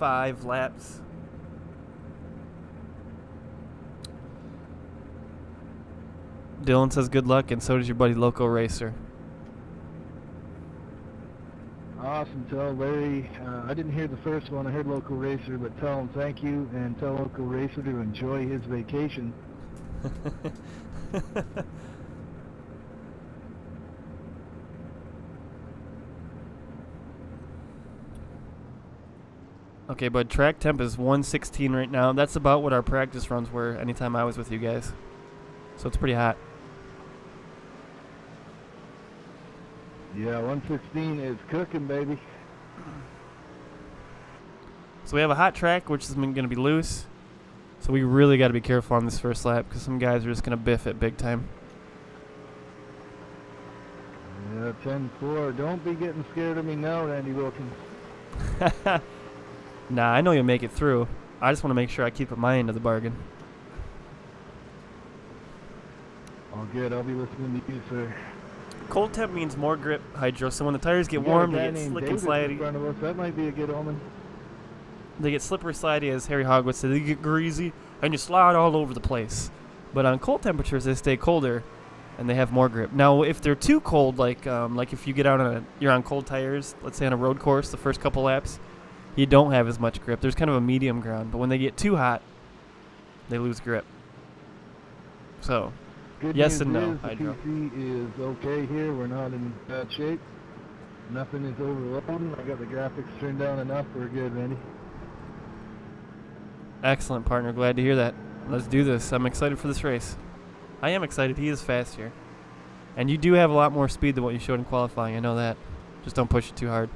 5 laps. Dylan says good luck, and so does your buddy Loco Racer. Awesome. Tell Larry, I didn't hear the first one. I heard Local Racer, but tell him thank you, and tell Local Racer to enjoy his vacation. Okay, bud, track temp is 116 right now. That's about what our practice runs were anytime I was with you guys. So it's pretty hot. Yeah, 116 is cooking, baby. So we have a hot track, which is going to be loose. So we really got to be careful on this first lap because some guys are just going to biff it big time. Yeah, 10-4. Don't be getting scared of me now, Randy Wilkins. Nah, I know you'll make it through. I just want to make sure I keep my end of the bargain. All good. I'll be listening to you, sir. Cold temp means more grip, Hydro. So when the tires get warm, they get slick and slidey. In front of us. That might be a good omen. They get slippery slidey, as Harry Hogg would say. They get greasy, and you slide all over the place. But on cold temperatures, they stay colder, and they have more grip. Now, if they're too cold, like if you get out on you're on cold tires, let's say on a road course, the first couple laps, you don't have as much grip. There's kind of a medium ground. But when they get too hot, they lose grip. So, good yes news and no, is Hydro. the PC is okay here. We're not in bad shape. Nothing is overloading. I got the graphics turned down enough. We're good, Randy. Excellent, partner. Glad to hear that. Let's do this. I'm excited for this race. I am excited. He is fast here. And you do have a lot more speed than what you showed in qualifying. I know that. Just don't push it too hard.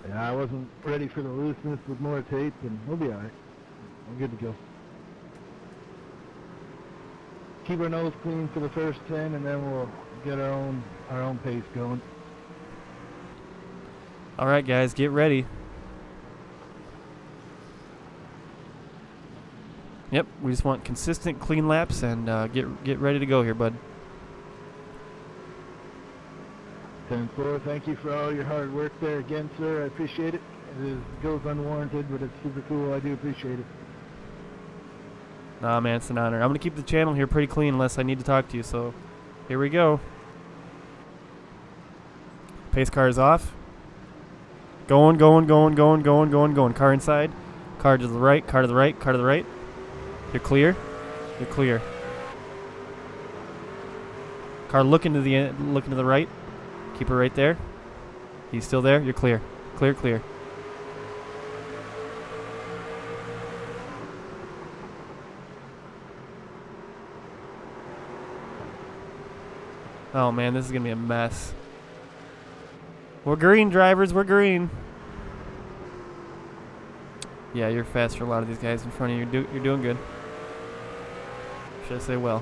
Yeah, I wasn't ready for the looseness with more tape, and we'll be all right. I'm good to go. Keep our nose clean for the first 10, and then we'll get our own pace going. All right, guys, get ready. Yep, we just want consistent, clean laps, and get ready to go here, bud. 10-4, thank you for all your hard work there again, sir. I appreciate it. It goes unwarranted, but it's super cool. I do appreciate it. Nah, man, it's an honor. I'm going to keep the channel here pretty clean unless I need to talk to you, so here we go. Pace car is off. Going. Car inside. Car to the right, car to the right, car to the right. You're clear. You're clear. Car looking to the right. Keep her right there. He's still there. You're clear. Clear. Oh, man, this is going to be a mess. We're green, drivers. We're green. Yeah, you're fast for a lot of these guys in front of you. You're doing good. Should I say well?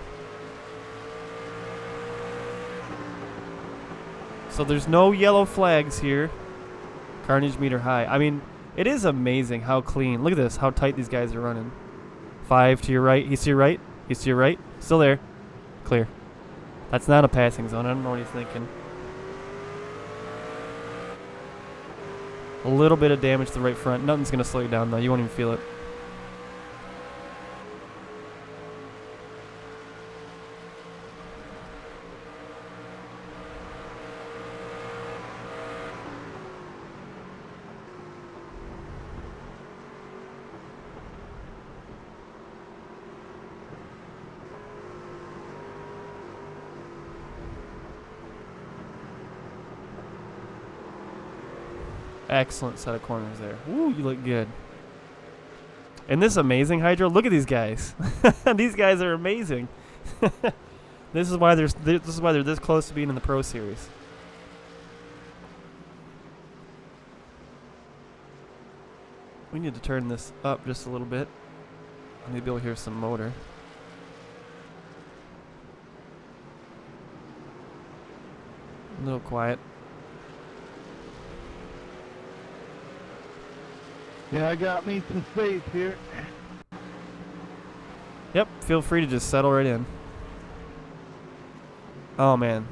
So there's no yellow flags here. Carnage meter high. I mean, it is amazing how clean. Look at this, how tight these guys are running. 5 to your right. He's to your right. He's to your right. Still there. Clear. That's not a passing zone. I don't know what he's thinking. A little bit of damage to the right front. Nothing's going to slow you down, though. You won't even feel it. Excellent set of corners there. Ooh, you look good. And this is amazing, Hydro. Look at these guys. These guys are amazing. This is why they're this close to being in the Pro Series. We need to turn this up just a little bit. Maybe we'll hear some motor. A little quiet. Yeah, I got me some space here. Yep, feel free to just settle right in. Oh, man.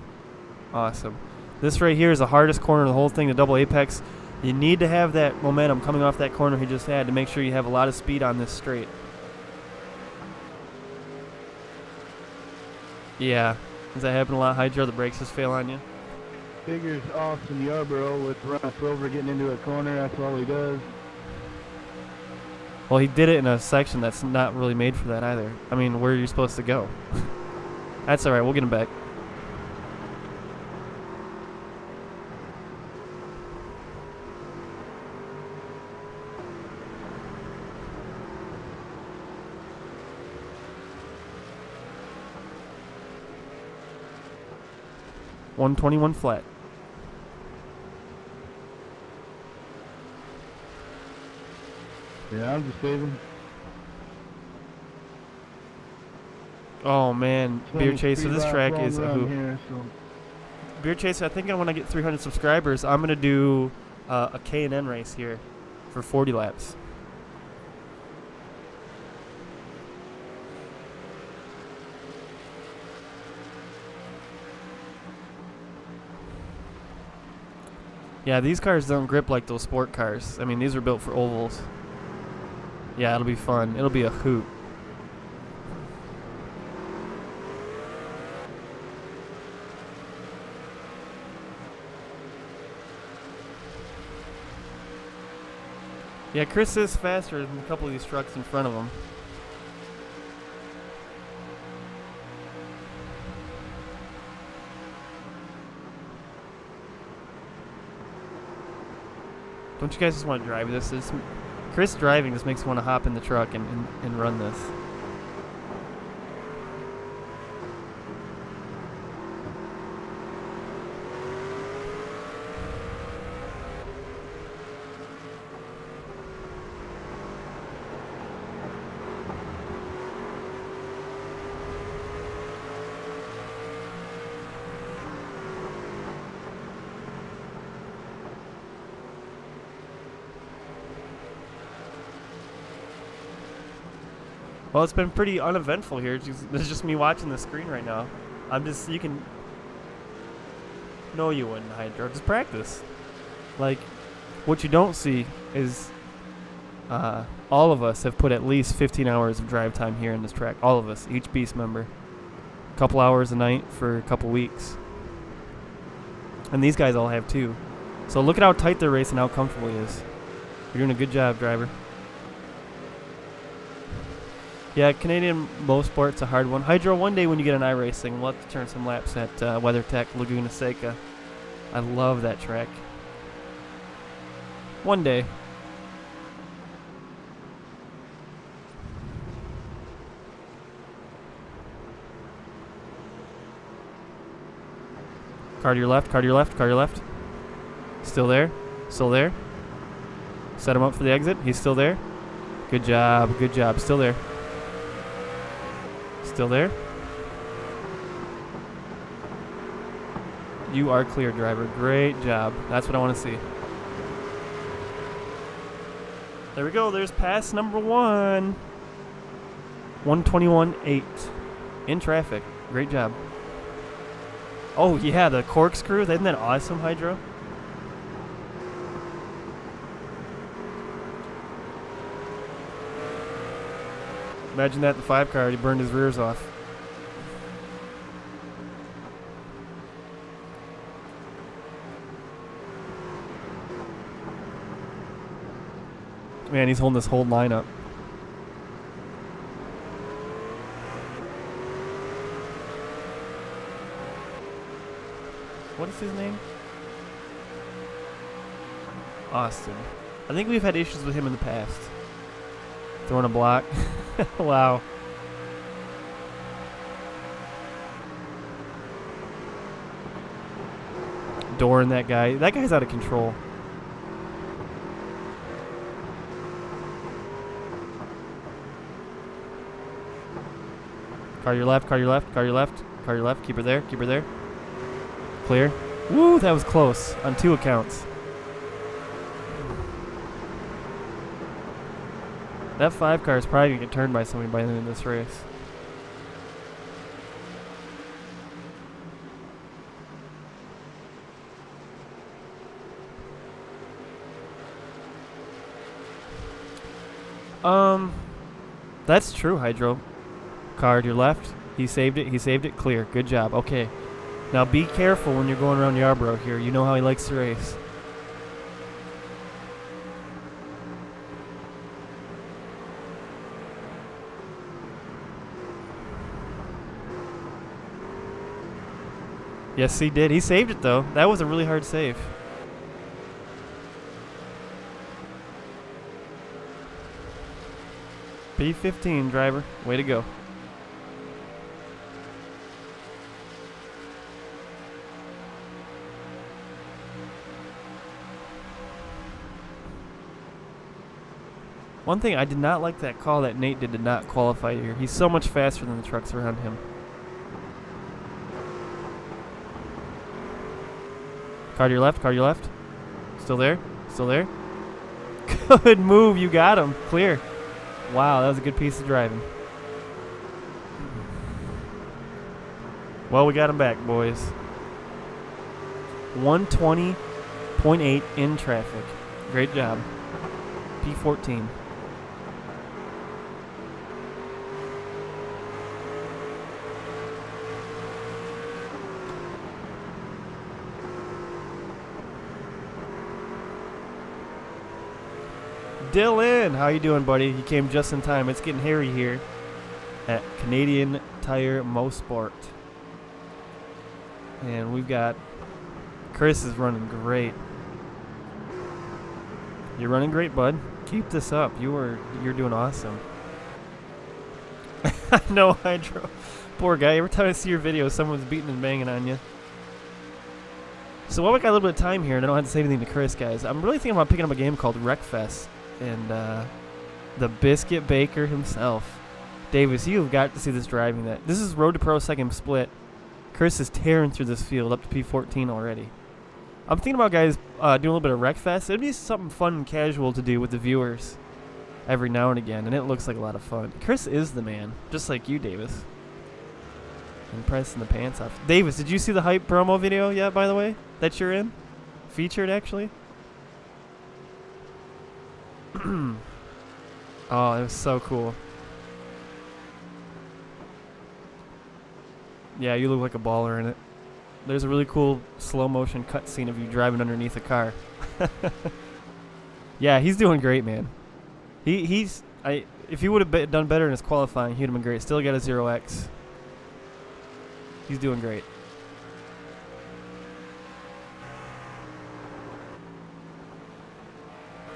Awesome. This right here is the hardest corner of the whole thing, the double apex. You need to have that momentum coming off that corner he just had to make sure you have a lot of speed on this straight. Yeah. Does that happen a lot, Hydro? The brakes just fail on you? Figures Austin Yarborough with Ron Silver getting into a corner. That's all he does. Well, he did it in a section that's not really made for that either. I mean, where are you supposed to go? That's all right. We'll get him back. $121 flat. Yeah, I'm just saving. Oh man, Beer Chaser, this track is a hoop. Here, so. Beer Chaser, I think I want to get 300 subscribers. I'm gonna do a K&N race here for 40 laps. Yeah, these cars don't grip like those sport cars. I mean, these are built for ovals. Yeah, it'll be fun. It'll be a hoot. Yeah, Chris is faster than a couple of these trucks in front of him. Don't you guys just want to drive this? Chris driving just makes me want to hop in the truck and run this. Well, it's been pretty uneventful here. It's just me watching the screen right now. You can... No, you wouldn't, Hydro. Just practice. Like, what you don't see is all of us have put at least 15 hours of drive time here in this track. All of us, each Beast member. A couple hours a night for a couple weeks. And these guys all have too. So look at how tight they're racing, how comfortable he is. You're doing a good job, driver. Yeah, Canadian Motorsport's a hard one. Hydro, one day when you get an iRacing, we'll have to turn some laps at WeatherTech Laguna Seca. I love that track. One day. Car to your left, car to your left, car to your left. Still there, still there. Set him up for the exit, he's still there. Good job, still there. Still there? You are clear, driver. Great job. That's what I want to see. There we go. There's pass number 1. 121.8. In traffic. Great job. Oh, yeah, the corkscrew. Isn't that awesome, Hydro? Imagine that the 5 car already burned his rears off. Man, he's holding this whole line up. What is his name? Austin. I think we've had issues with him in the past. Throwing a block. Wow. Dooring that guy. That guy's out of control. Car your left, car your left, car your left, car your left. Keep her there, keep her there. Clear. Woo, that was close on 2 accounts. That 5 car is probably going to get turned by somebody by the end of this race. Um, that's true, Hydro. Car to your left. He saved it. He saved it. Clear. Good job. Okay. Now be careful when you're going around Yarborough here. You know how he likes to race. Yes, he did. He saved it, though. That was a really hard save. P15, driver. Way to go. One thing, I did not like that call that Nate did to not qualify here. He's so much faster than the trucks around him. Car to your left, car to your left. Still there? Still there? Good move, you got him. Clear. Wow, that was a good piece of driving. Well, we got him back, boys. 120.8 in traffic. Great job. P14. Dylan, how you doing, buddy? You came just in time. It's getting hairy here at Canadian Tire Mosport. And we've got Chris is running great. You're running great, bud. Keep this up. You're doing awesome. I know, Hydro. Poor guy. Every time I see your video, someone's beating and banging on you. So while we got a little bit of time here, and I don't have to say anything to Chris, guys, I'm really thinking about picking up a game called Wreckfest. And the Biscuit Baker himself. Davis, you've got to see this driving. This is Road to Pro second split. Chris is tearing through this field up to P14 already. I'm thinking about, guys, doing a little bit of Wreckfest. It'd be something fun and casual to do with the viewers every now and again, and it looks like a lot of fun. Chris is the man, just like you, Davis. And pressing the pants off. Davis, did you see the hype promo video yet, by the way, that you're in? Featured, actually? Oh, it was so cool. Yeah, you look like a baller in it. There's a really cool slow motion cutscene of you driving underneath a car. Yeah, he's doing great, man. If he would have done better in his qualifying, he'd have been great. Still got a 0x. He's doing great.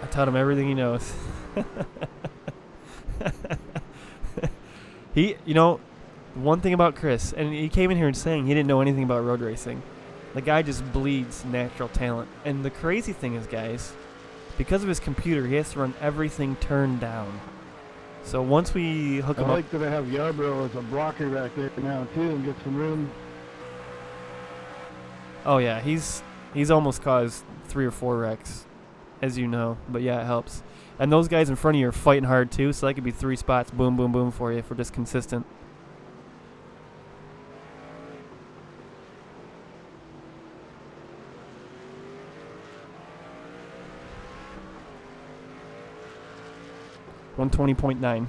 I taught him everything he knows. One thing about Chris, and he came in here and saying he didn't know anything about road racing. The guy just bleeds natural talent. And the crazy thing is, guys, because of his computer, he has to run everything turned down. So once we hook him up... I like that I have Yarborough as a blocker back there now, too, and get some room. Oh, yeah, he's almost caused 3 or 4 wrecks, as you know. But, yeah, it helps. And those guys in front of you are fighting hard, too, so that could be 3 spots, boom, boom, boom for you if we're just consistent. .9.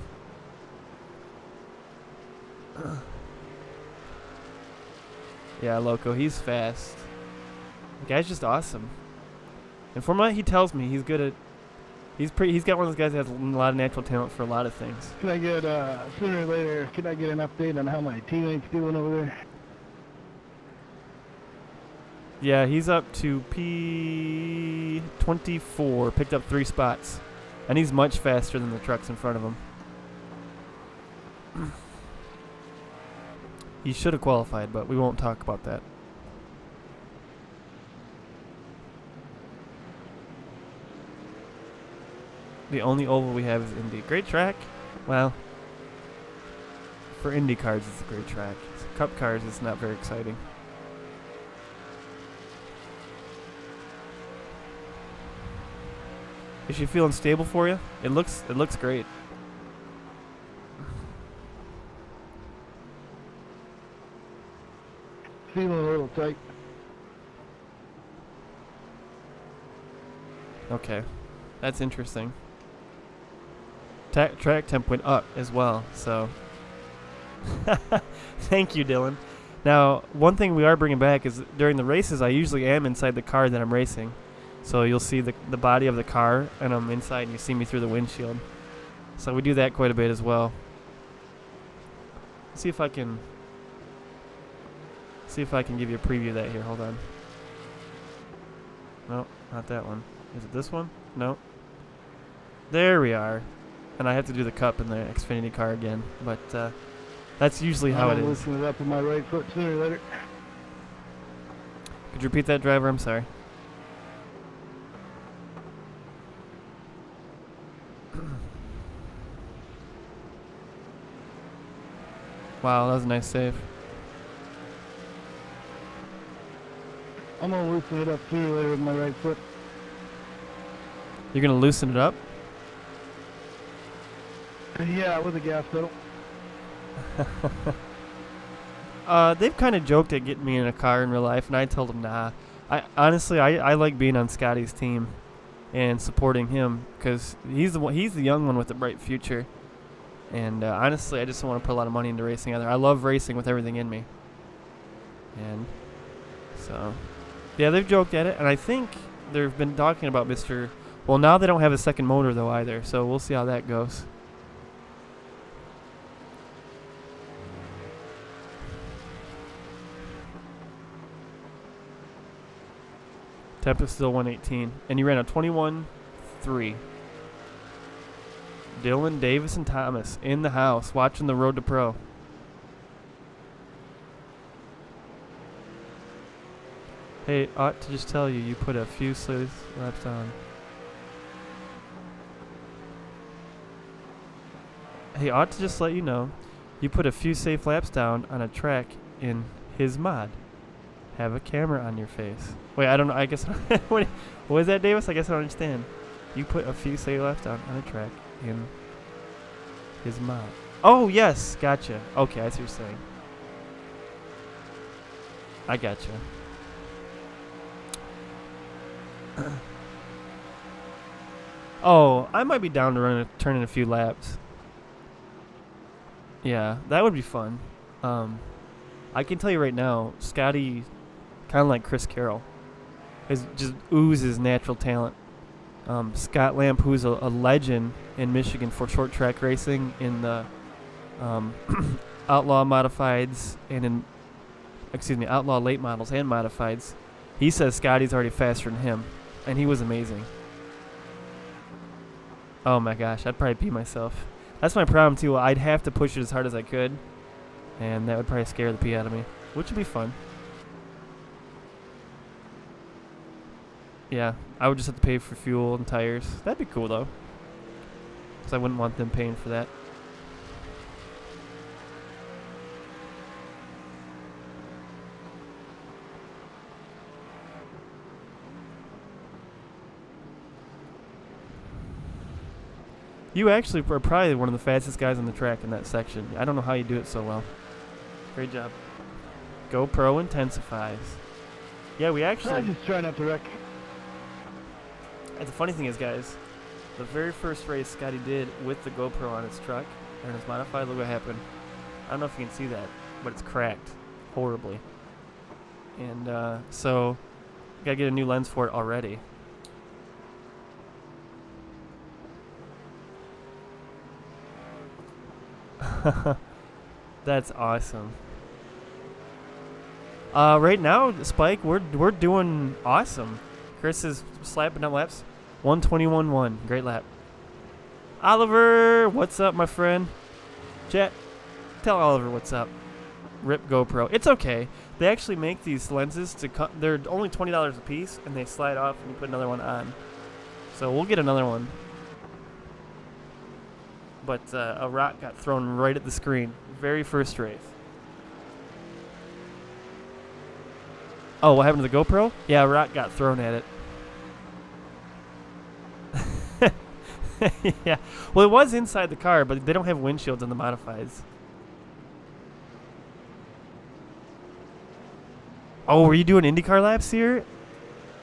Yeah, Loco, he's fast. The guy's just awesome. And from what he tells me, he's good at... He's got one of those guys that has a lot of natural talent for a lot of things. Can I get, sooner or later, can I get an update on how my teammate's doing over there? Yeah, he's up to P24, picked up 3 spots. And he's much faster than the trucks in front of him. He should have qualified, but we won't talk about that. The only oval we have is Indy. Great track. Well, for Indy cars, it's a great track. Cup cars, it's not very exciting. Is she feeling stable for you? It looks great. Feeling a little tight. Okay. That's interesting. track temp went up as well. So, thank you, Dylan. Now, one thing we are bringing back is during the races, I usually am inside the car that I'm racing. So you'll see the body of the car, and I'm inside, and you see me through the windshield. So we do that quite a bit as well. See if I can give you a preview of that here. Hold on. No, not that one. Is it this one? No. There we are. And I have to do the cup in the Xfinity car again, but that's usually how it is. I'm loosening it up with my right foot sooner or later. Could you repeat that, driver? I'm sorry. Wow, that was a nice save. I'm gonna loosen it up sooner or later with my right foot. You're gonna loosen it up? Yeah, with a gas pedal. They've kind of joked at getting me in a car in real life, and I told them nah. I like being on Scotty's team and supporting him because he's the young one with the bright future. And honestly, I just don't want to put a lot of money into racing either. I love racing with everything in me. And so, yeah, they've joked at it, and I think they've been talking about Mr. Well, now they don't have a second motor though either, so we'll see how that goes. Temp is still 118, and you ran a 21.3. Dylan, Davis, and Thomas in the house watching the Road to Pro. Hey, ought to just tell you, you put a few slaves laps on. Hey, ought to just let you know, you put a few safe laps down on a track in his mod. Have a camera on your face. Wait, I don't know. I guess. What is that, Davis? I guess I don't understand. You put a few safe laps down on a track in his mod. Oh, yes. Gotcha. Okay, I see what you're saying. I gotcha. Oh, I might be down to turn in a few laps. Yeah, that would be fun. I can tell you right now, Scotty, kind of like Chris Carroll, just oozes natural talent. Scott Lamp, who's a legend in Michigan for short track racing in the outlaw modifieds and outlaw late models and modifieds, he says Scotty's already faster than him, and he was amazing. Oh my gosh, I'd probably pee myself. That's my problem too. I'd have to push it as hard as I could, and that would probably scare the pee out of me, which would be fun. Yeah, I would just have to pay for fuel and tires. That'd be cool though, because I wouldn't want them paying for that. You actually are probably one of the fastest guys on the track in that section. I don't know how you do it so well. Great job. GoPro intensifies. Yeah, we actually... I just try not to wreck. The funny thing is, guys, the very first race Scotty did with the GoPro on his truck, or his modified, look what happened. I don't know if you can see that, but it's cracked horribly. And so, gotta get a new lens for it already. That's awesome. Right now, Spike, we're doing awesome. Chris is slapping up laps. 121.1. Great lap. Oliver, what's up, my friend? Chat, tell Oliver what's up. Rip GoPro. It's okay. They actually make these lenses to cut. They're only $20 a piece, and they slide off and you put another one on. So we'll get another one. But a rock got thrown right at the screen. Very first race. Oh, what happened to the GoPro? Yeah, a rock got thrown at it. Yeah. Well, it was inside the car, but they don't have windshields on the modifieds. Oh, were you doing IndyCar laps here?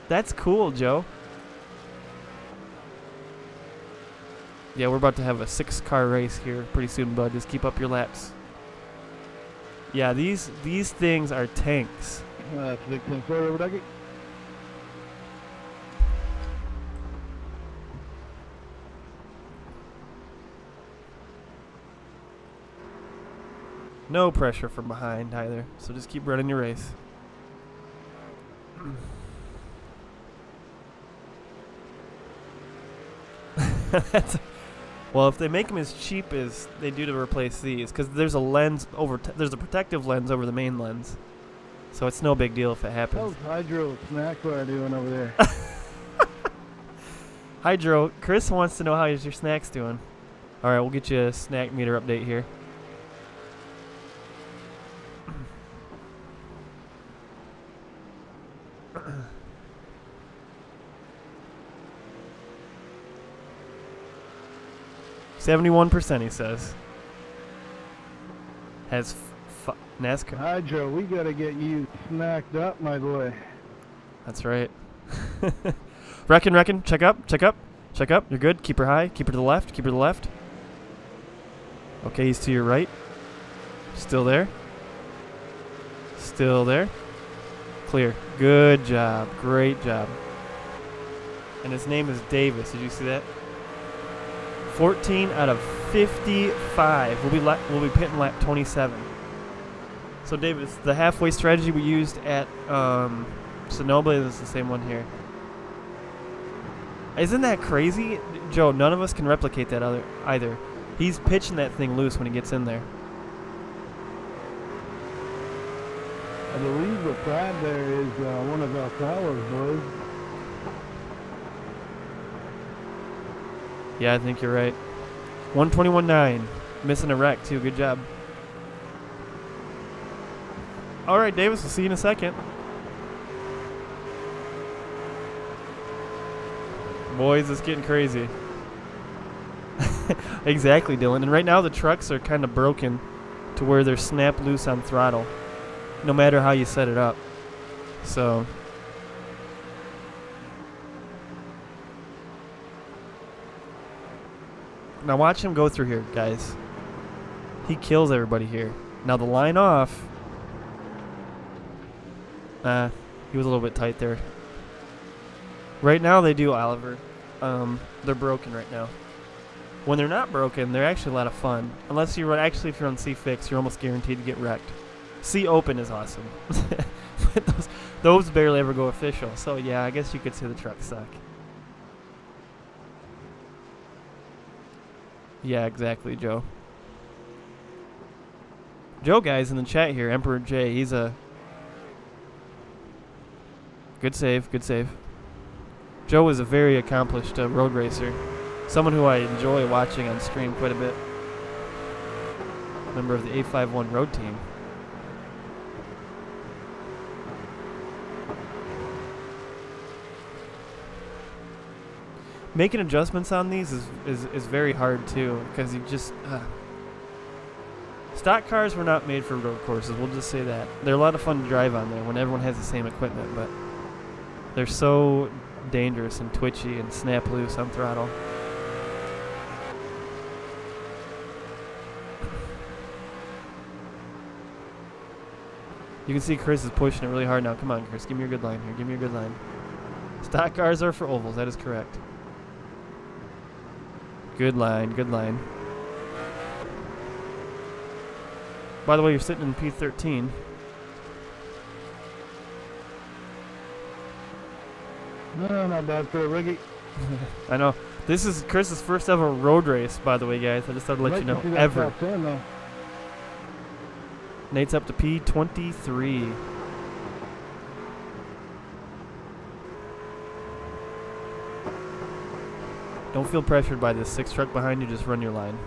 That's cool, Joe. Yeah, we're about to have a 6-car race here pretty soon, bud. Just keep up your laps. Yeah, these things are tanks. That's Victim forward, Dougie. No pressure from behind either, so just keep running your race. Well, if they make them as cheap as they do to replace these, because there's a lens over, there's a protective lens over the main lens, so it's no big deal if it happens. How's Hydro Snack Bar doing over there? Hydro, Chris wants to know how your snacks doing. All right, we'll get you a snack meter update here. %, he says. Has NASCAR. Hydro, we gotta get you snacked up, my boy. That's right. Reckon. Check up. You're good. Keep her high. Keep her to the left. Okay, he's to your right. Still there. Clear. Good job. Great job. And his name is Davis. Did you see that? 14 out of 55. We'll be pitting lap 27. So Davis, the halfway strategy we used at Sonoma is the same one here. Isn't that crazy? Joe, none of us can replicate that either. He's pitching that thing loose when he gets in there. I believe the pride there is one of Alcala's boys. Yeah, I think you're right. 121.9. Missing a wreck, too. Good job. All right, Davis, we'll see you in a second. Boys, it's getting crazy. Exactly, Dylan. And right now the trucks are kind of broken to where they're snap loose on throttle, no matter how you set it up. So now watch him go through here, guys. He kills everybody here. Now the line off. He was a little bit tight there. Right now they do, Oliver. They're broken right now. When they're not broken, they're actually a lot of fun. Unless you run, actually, if you're on C-Fix, you're almost guaranteed to get wrecked. C-Open is awesome. But those barely ever go official. So yeah, I guess you could say the trucks suck. Yeah, exactly, Joe. Joe, guys, in the chat here, Emperor J, he's a good save. Joe is a very accomplished road racer. Someone who I enjoy watching on stream quite a bit. Member of the 851 road team. Making adjustments on these is very hard too, because you just stock cars were not made for road courses. We'll just say that. They're a lot of fun to drive on there when everyone has the same equipment, but they're so dangerous and twitchy and snap loose on throttle. You can see Chris is pushing it really hard now. Come on, Chris. Give me your good line here. Give me your good line. Stock cars are for ovals. That is correct. Good line. Good line. By the way, you're sitting in P13. No, not bad for a rookie. I know. This is Chris's first ever road race, by the way, guys. I just thought I'd let you know. Ever. Top 10, though. Nate's up to P23. Don't feel pressured by this 6 truck behind you. Just run your line.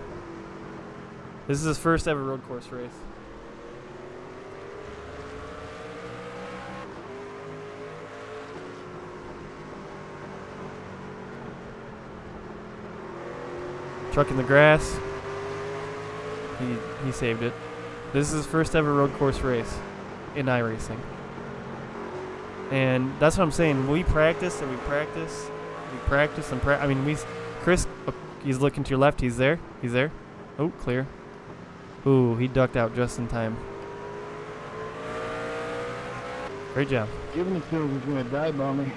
This is his first ever road course race. Truck in the grass. He saved it. This is his first ever road course race in iRacing. And that's what I'm saying. We practice and we practice. We practice and practice. I mean, Chris, oh, he's looking to your left. He's there. He's there. Oh, clear. Ooh, he ducked out just in time. Great job. Giving it to him, he's going to dive on me.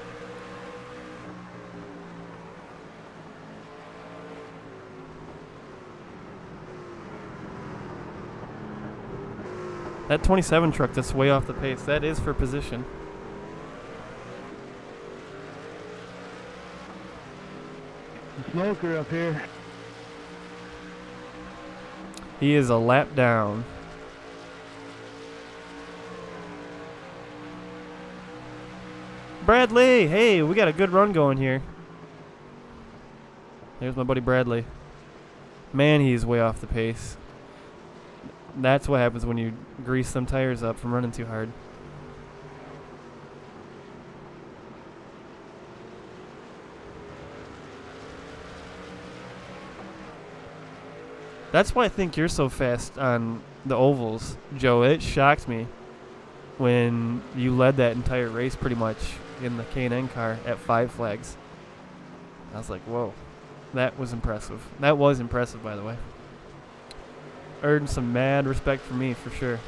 That 27 truck that's way off the pace, that is for position. The smoker up here. He is a lap down. Bradley! Hey, we got a good run going here. There's my buddy Bradley. Man, he's way off the pace. That's what happens when you grease them tires up from running too hard. That's why I think you're so fast on the ovals, Joe. It shocked me when you led that entire race pretty much in the K&N car at 5 flags. I was like, whoa, that was impressive. That was impressive, by the way. Earned some mad respect from me, for sure.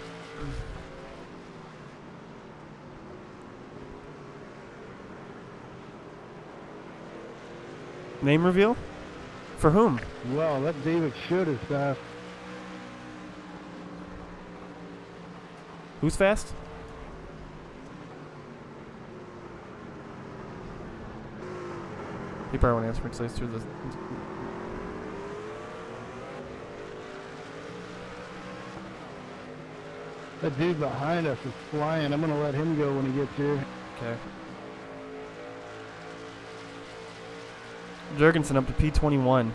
Name reveal? For whom? Well, let David shoot his stuff. Who's fast? He probably won't answer me because he's through the... That dude behind us is flying. I'm going to let him go when he gets here. Okay. Jurgensen up to P21.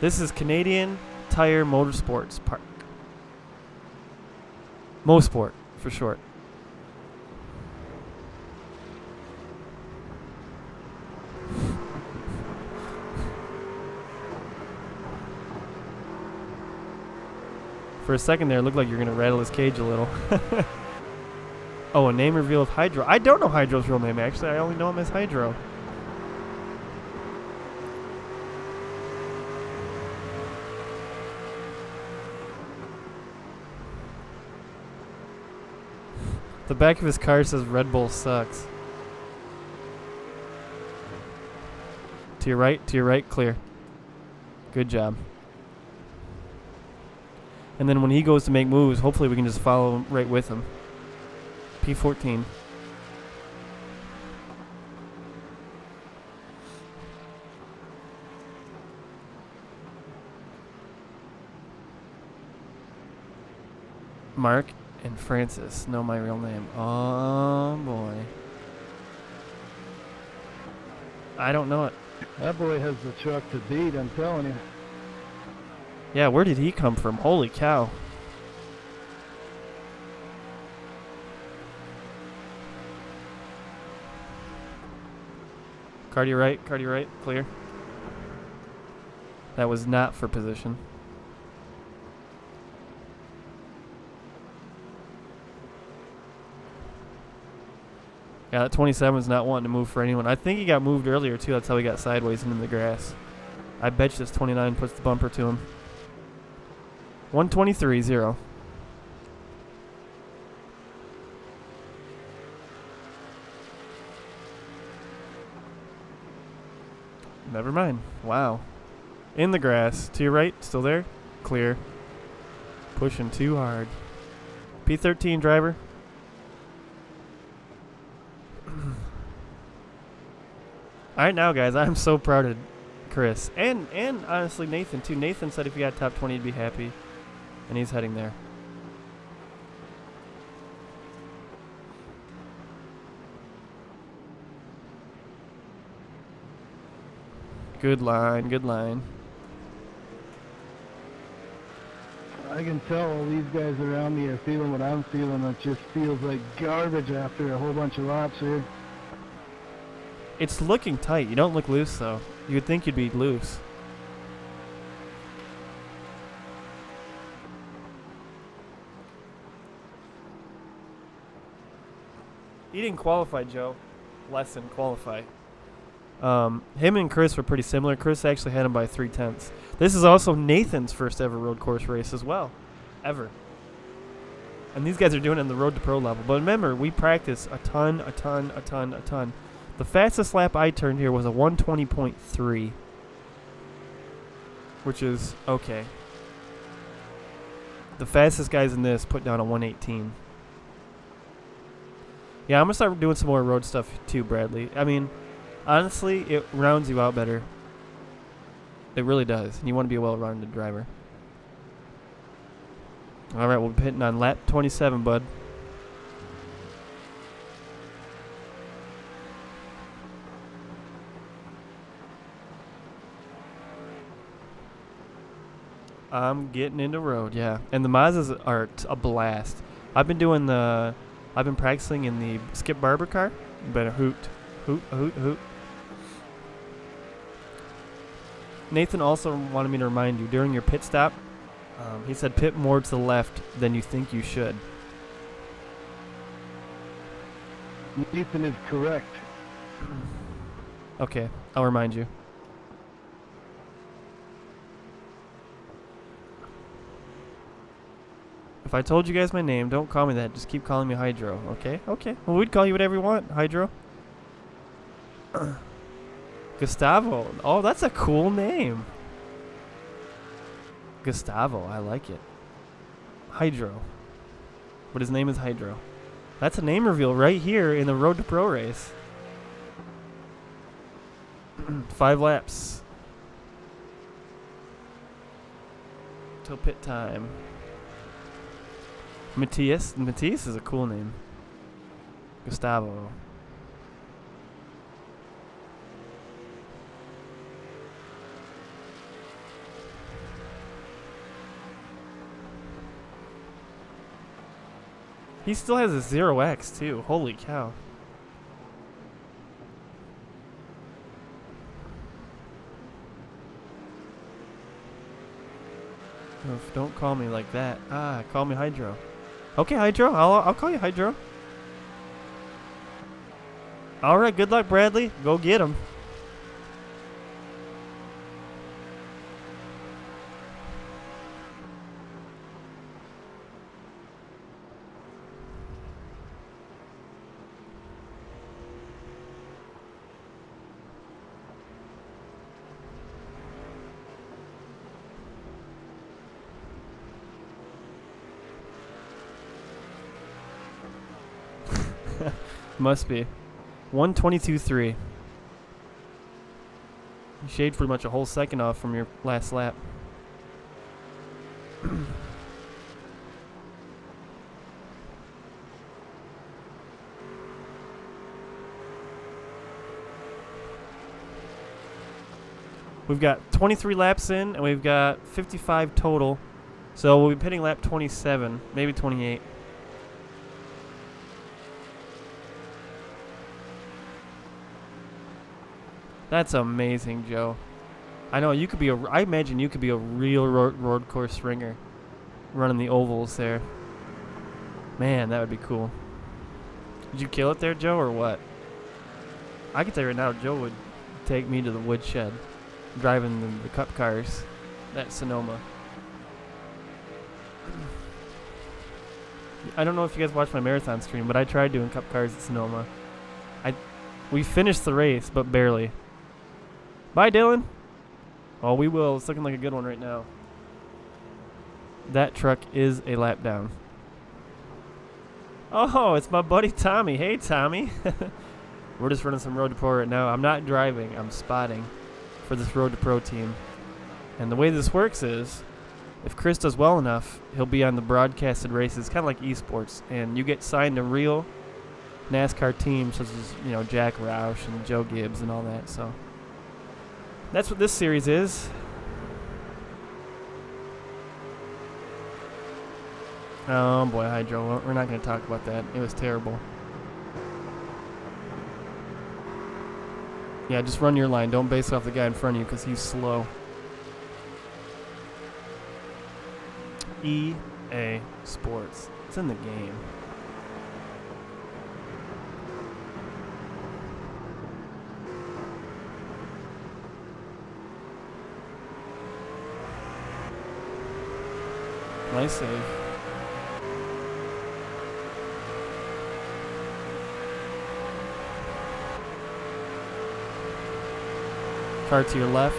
This is Canadian Tire Motorsports Park. Mosport, for short. For a second there, it looked like you were going to rattle his cage a little. Oh, a name reveal of Hydro. I don't know Hydro's real name, actually. I only know him as Hydro. The back of his car says Red Bull sucks. To your right, clear. Good job. And then when he goes to make moves, hopefully we can just follow right with him. P14. Mark and Francis know my real name. Oh boy. I don't know it. That boy has the truck to beat, I'm telling you. Yeah, where did he come from? Holy cow. Car to your right, clear. That was not for position. Yeah, that 27 is not wanting to move for anyone. I think he got moved earlier, too. That's how he got sideways into the grass. I bet you this 29 puts the bumper to him. 123.0. Never mind. Wow. In the grass. To your right. Still there. Clear. Pushing too hard. P13 driver. Alright now, guys. I'm so proud of Chris. And honestly, Nathan, too. Nathan said if he got top 20, he'd be happy. And he's heading there. Good line, good line. I can tell all these guys around me are feeling what I'm feeling. It just feels like garbage after a whole bunch of laps here. It's looking tight. You don't look loose, though. You would think you'd be loose. He didn't qualify, Joe. Lesson, qualify. Him and Chris were pretty similar. Chris actually had him by 3/10. This is also Nathan's first ever road course race as well, ever. And these guys are doing it in the road to pro level. But remember, we practice a ton. The fastest lap I turned here was a 120.3, which is okay. The fastest guys in this put down a 118. Yeah, I'm going to start doing some more road stuff too, Bradley. I mean, honestly, it rounds you out better. It really does. And you want to be a well-rounded driver. All right, we'll be hitting on lap 27, bud. I'm getting into road, yeah. And the Mazdas are a blast. I've been practicing in the Skip Barber car. Been a hoot. Nathan also wanted me to remind you, during your pit stop, he said pit more to the left than you think you should. Nathan is correct. Okay, I'll remind you. If I told you guys my name, don't call me that. Just keep calling me Hydro, okay? Okay. Well, we'd call you whatever you want, Hydro. Gustavo. Oh, that's a cool name. Gustavo, I like it. Hydro. But his name is Hydro. That's a name reveal right here in the Road to Pro race. 5 laps. Till pit time. Matthias is a cool name. Gustavo. He still has a 0x too. Holy cow. Oof, don't call me like that. Call me Hydro. Okay, Hydro. I'll call you Hydro. All right, good luck, Bradley. Go get him. Must be. 122.3. You shaved pretty much a whole second off from your last lap. We've got 23 laps in, and we've got 55 total. So we'll be pitting lap 27, maybe 28. That's amazing, Joe. I know you could be I imagine you could be a real road course ringer, running the ovals there. Man, that would be cool. Did you kill it there, Joe, or what? I can tell you right now, Joe would take me to the woodshed, driving the cup cars at Sonoma. I don't know if you guys watched my marathon stream, but I tried doing cup cars at Sonoma. We finished the race, but barely. Bye, Dylan. Oh, we will. It's looking like a good one right now. That truck is a lap down. Oh, it's my buddy Tommy. Hey, Tommy. We're just running some Road to Pro right now. I'm not driving. I'm spotting for this Road to Pro team. And the way this works is, if Chris does well enough, he'll be on the broadcasted races, kind of like esports. And you get signed to real NASCAR teams such as, Jack Roush and Joe Gibbs and all that. So that's what this series is. Oh boy, Hydro. We're not going to talk about that. It was terrible. Yeah, just run your line. Don't base it off the guy in front of you because he's slow. EA Sports. It's in the game. Nice save. Car to your left.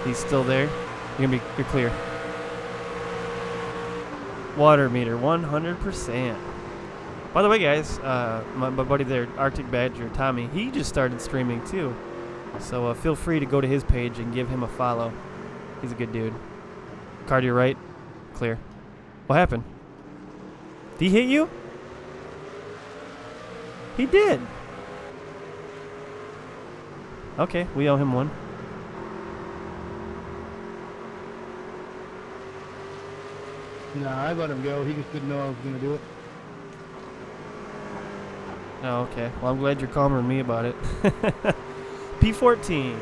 He's still there. You're clear. Water meter, 100%. By the way, guys, my buddy there, Arctic Badger Tommy, he just started streaming too. So feel free to go to his page and give him a follow. He's a good dude. Car to your right. Clear. What happened? Did he hit you? He did. Okay, we owe him one. Nah, I let him go. He just didn't know I was going to do it. Oh, okay. Well, I'm glad you're calmer than me about it. P14.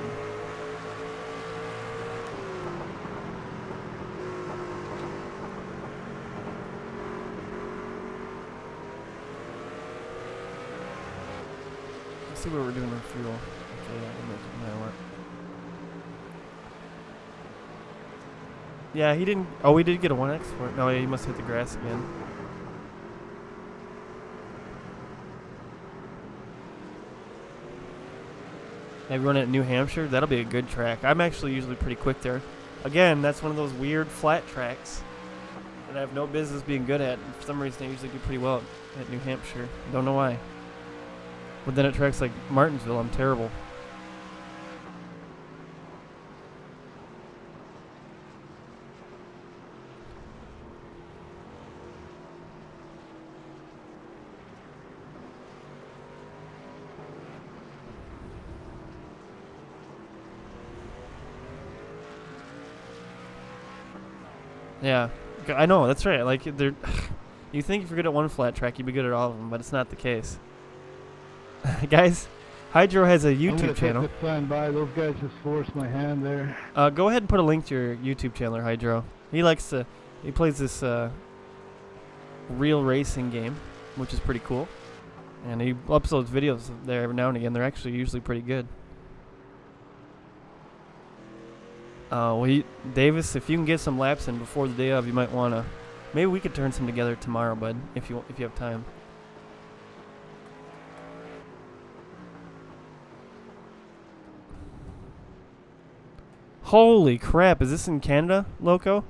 Let's see what we're doing with fuel. Okay, that work. Yeah, he didn't. Oh, we did get a 1x for it. No, yeah, he must hit the grass again. Have you run it in New Hampshire? That'll be a good track. I'm actually usually pretty quick there. Again, that's one of those weird flat tracks that I have no business being good at. For some reason, I usually do pretty well at New Hampshire. Don't know why. But then at tracks like Martinsville, I'm terrible. Yeah, I know, that's right. Like, they're you think if you're good at one flat track, you'd be good at all of them, but it's not the case. Guys, Hydro has a YouTube channel. I'm gonna by. Those guys just forced my hand there. Go ahead and put a link to your YouTube channel, Hydro. He plays this real racing game, which is pretty cool. And he uploads videos there every now and again. They're actually usually pretty good. Well, Davis, if you can get some laps in before the day of, you might want to. Maybe we could turn some together tomorrow, bud, if you have time. Holy crap! Is this in Canada, Loco?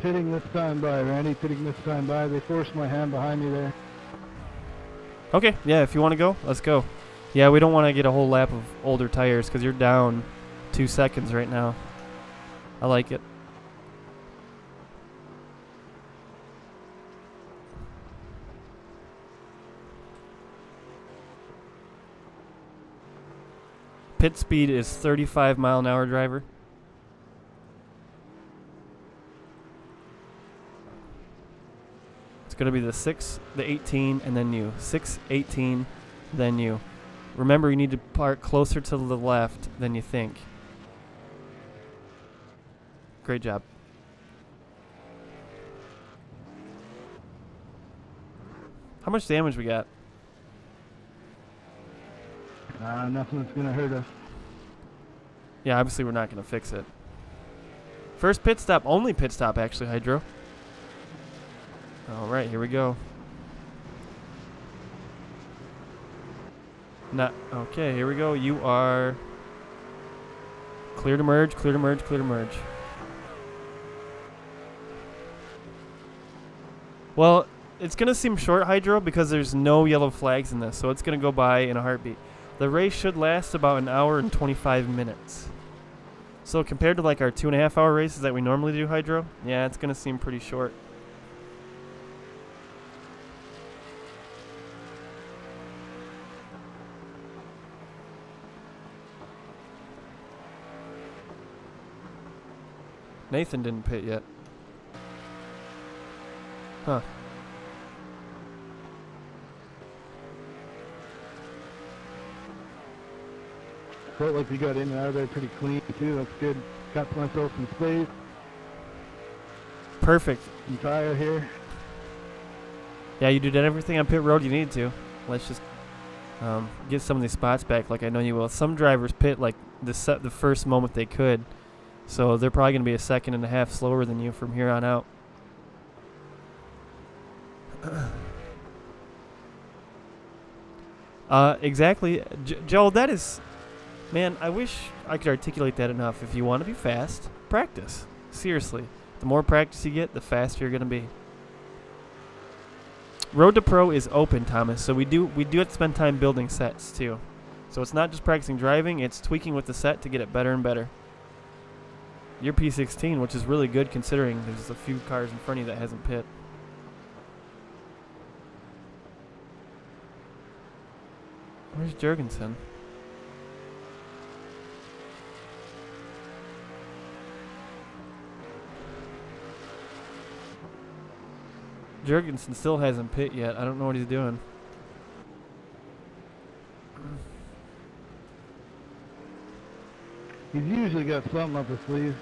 Pitting this time by, Randy. Pitting this time by. They forced my hand behind me there. Okay, yeah. If you want to go, let's go. Yeah, we don't want to get a whole lap of older tires because you're down 2 seconds right now. I like it. Pit speed is 35 mile an hour, driver. It's going to be the 6, the 18, and then you. 6, 18, then you. Remember, you need to park closer to the left than you think. Great job. How much damage we got? Nothing that's going to hurt us. Yeah, obviously we're not going to fix it. First pit stop, only pit stop actually, Hydro. All right, here we go. Okay, here we go. You are clear to merge, clear to merge, clear to merge. Well, it's going to seem short, Hydro, because there's no yellow flags in this, so it's going to go by in a heartbeat. The race should last about an hour and 25 minutes. So compared to like our 2.5 hour races that we normally do, Hydro, yeah, it's going to seem pretty short. Nathan didn't pit yet. Huh. Felt like we got in and out of there pretty clean too. That's good. Got myself some space. Perfect. Some tire here. Yeah, you did everything on pit road you needed to. Let's just... get some of these spots back like I know you will. Some drivers pit like the first moment they could, so they're probably going to be a second and a half slower than you from here on out. Exactly. Joel, that is... Man, I wish I could articulate that enough. If you want to be fast, practice. Seriously. The more practice you get, the faster you're going to be. Road to Pro is open, Thomas, so we do have to spend time building sets, too. So it's not just practicing driving, it's tweaking with the set to get it better and better. You're P16, which is really good considering there's a few cars in front of you that hasn't pit. Where's Jurgensen? Jurgensen still hasn't pit yet. I don't know what he's doing. He's usually got something up his sleeve.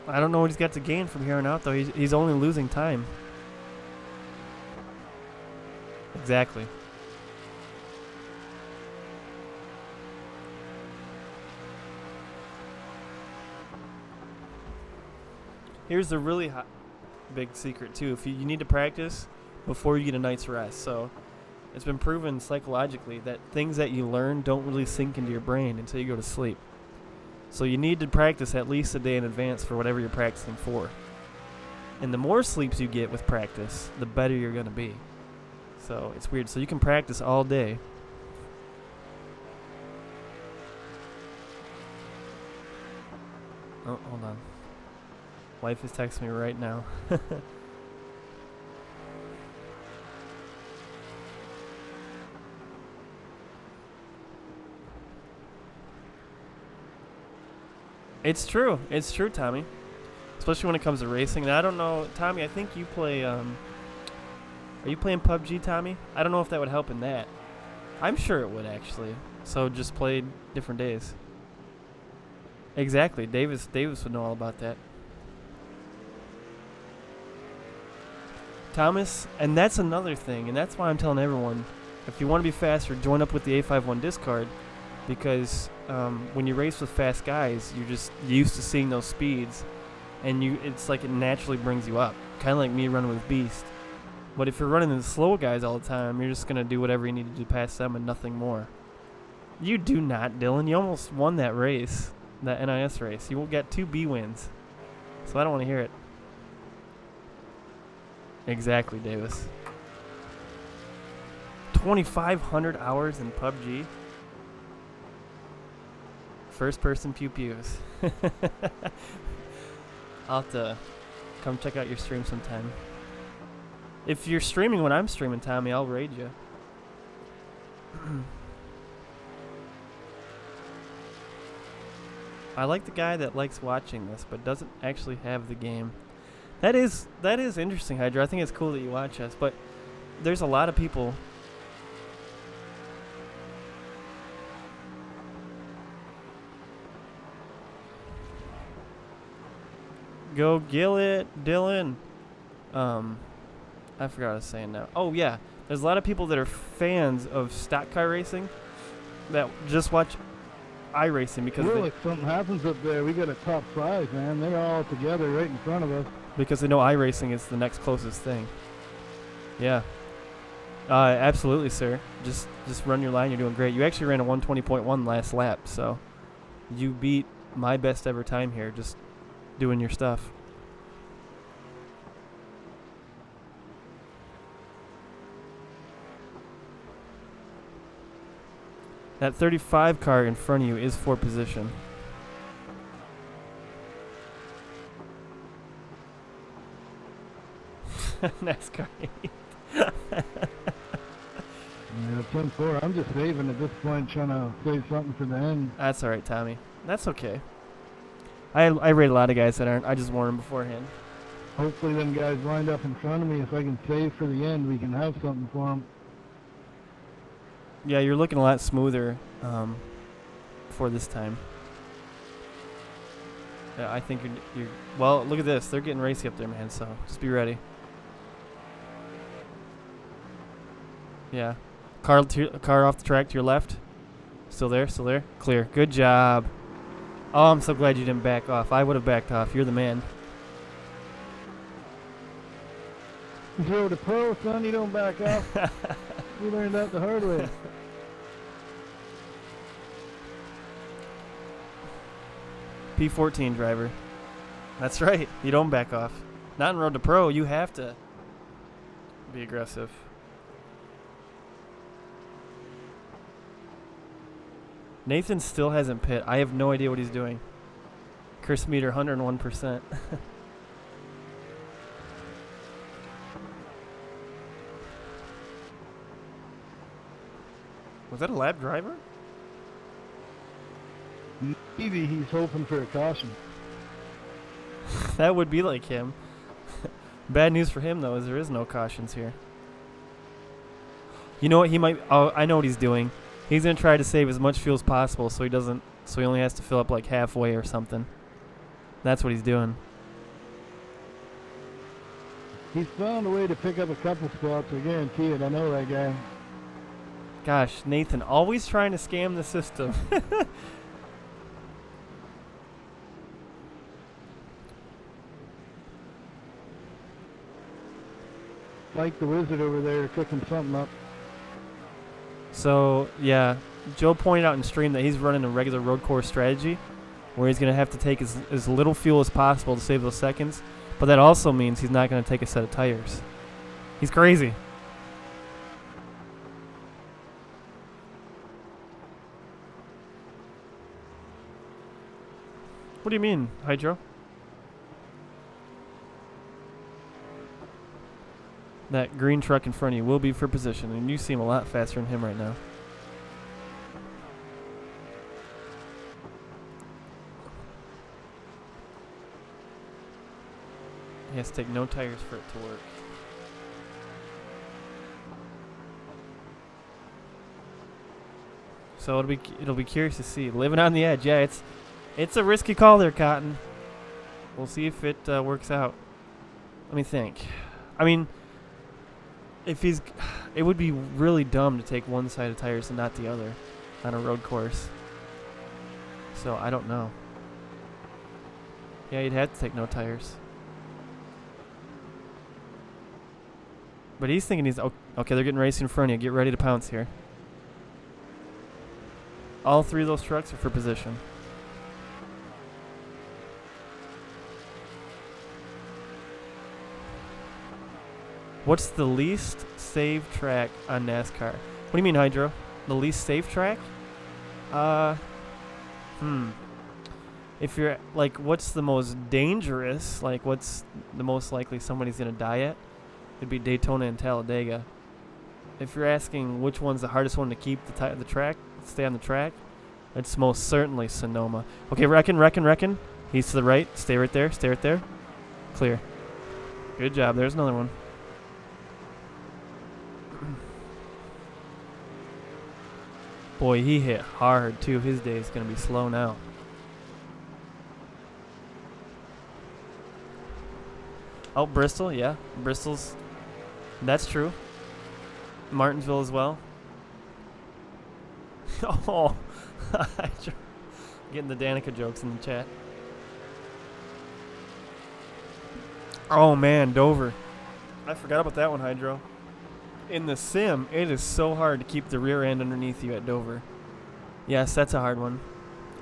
I don't know what he's got to gain from here on out, though. He's only losing time. Exactly. Here's the really big secret, too. If you need to practice before you get a night's rest. So it's been proven psychologically that things that you learn don't really sink into your brain until you go to sleep. So you need to practice at least a day in advance for whatever you're practicing for. And the more sleeps you get with practice, the better you're going to be. So it's weird. So you can practice all day. Oh, hold on. Wife is texting me right now. It's true. It's true, Tommy. Especially when it comes to racing. And I don't know, Tommy, I think you play, are you playing PUBG, Tommy? I don't know if that would help in that. I'm sure it would, actually. So just play different days. Exactly. Davis would know all about that. Thomas, and that's another thing, and that's why I'm telling everyone, if you want to be faster, join up with the A51 discard, because when you race with fast guys, you're just used to seeing those speeds, and it's like it naturally brings you up, kind of like me running with Beast. But if you're running the slow guys all the time, you're just going to do whatever you need to do past them and nothing more. You do not, Dylan. You almost won that race, that NIS race. You will get 2 B wins, so I don't want to hear it. Exactly, Davis. 2,500 hours in PUBG. First person pew-pews. I'll have to come check out your stream sometime. If you're streaming when I'm streaming, Tommy, I'll raid you. I like the guy that likes watching this, but doesn't actually have the game. That is interesting, Hydra. I think it's cool that you watch us, but there's a lot of people. Go gill it, Dylan. I forgot what I was saying now. Oh yeah, there's a lot of people that are fans of stock car racing that just watch iRacing because if something happens up there, we got a top 5, man. They're all together right in front of us. Because they know iRacing is the next closest thing. Yeah. Absolutely, sir. Just run your line. You're doing great. You actually ran a 120.1 last lap, so you beat my best ever time here just doing your stuff. That 35 car in front of you is for position. NASCAR 8. Yeah, 10-4. I'm just saving at this point, trying to save something for the end. That's all right, Tommy. That's okay. I rate a lot of guys that aren't. I just warn them beforehand. Hopefully them guys lined up in front of me. If I can save for the end, we can have something for them. Yeah, you're looking a lot smoother for this time. Yeah, I think you're... Well, look at this. They're getting racy up there, man, so just be ready. Yeah. Car off the track to your left. Still there, still there. Clear. Good job. Oh, I'm so glad you didn't back off. I would have backed off. You're the man. 0 to pro, son. You don't back off. You learned that the hard way. P14 driver. That's right. You don't back off. Not in Road to Pro. You have to be aggressive. Nathan still hasn't pit. I have no idea what he's doing. Chris meter 101%. Was that a lap driver? Maybe he's hoping for a caution. That would be like him. Bad news for him, though, is there is no cautions here. You know what he might... Oh, I know what he's doing. He's going to try to save as much fuel as possible so he doesn't... So he only has to fill up like halfway or something. That's what he's doing. He's found a way to pick up a couple spots, I guarantee it. I know that guy. Gosh, Nathan, always trying to scam the system. Like the wizard over there cooking something up. So, yeah, Joe pointed out in stream that he's running a regular road course strategy where he's going to have to take as little fuel as possible to save those seconds. But that also means he's not going to take a set of tires. He's crazy. What do you mean, Hydro? That green truck in front of you will be for position, and you seem a lot faster than him right now. He has to take no tires for it to work. So it'll be curious to see. Living on the edge, yeah, it's a risky call there, Cotton. We'll see if it works out. Let me think. I mean, it would be really dumb to take one side of tires and not the other on a road course. So I don't know. Yeah, you'd have to take no tires. But he's thinking okay, they're getting racing in front of you. Get ready to pounce here. All three of those trucks are for position. What's the least safe track on NASCAR? What do you mean, Hydro? The least safe track? If you're, like, what's the most dangerous? Like, what's the most likely somebody's going to die at? It'd be Daytona and Talladega. If you're asking which one's the hardest one to keep the track, stay on the track, it's most certainly Sonoma. Okay, reckon. He's to the right. Stay right there. Clear. Good job. There's another one. Boy, he hit hard, too. His day is going to be slow now. Oh, Bristol, yeah. Bristol's... That's true. Martinsville as well. Oh, getting the Danica jokes in the chat. Oh, man, Dover. I forgot about that one, Hydro. In the sim, it is so hard to keep the rear end underneath you at Dover. Yes, that's a hard one.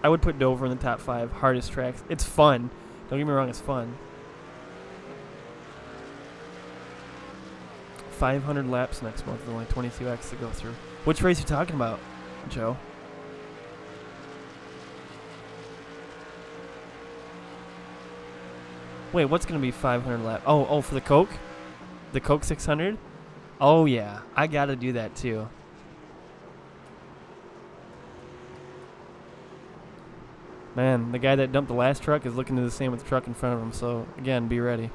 I would put Dover in the top 5 hardest tracks. It's fun. Don't get me wrong, it's fun. 500 laps next month with only 22X to go through. Which race are you talking about, Joe? Wait, what's going to be 500 laps? Oh, for the Coke? The Coke 600? Oh, yeah. I got to do that, too. Man, the guy that dumped the last truck is looking to do the same with the truck in front of him. So, again, be ready.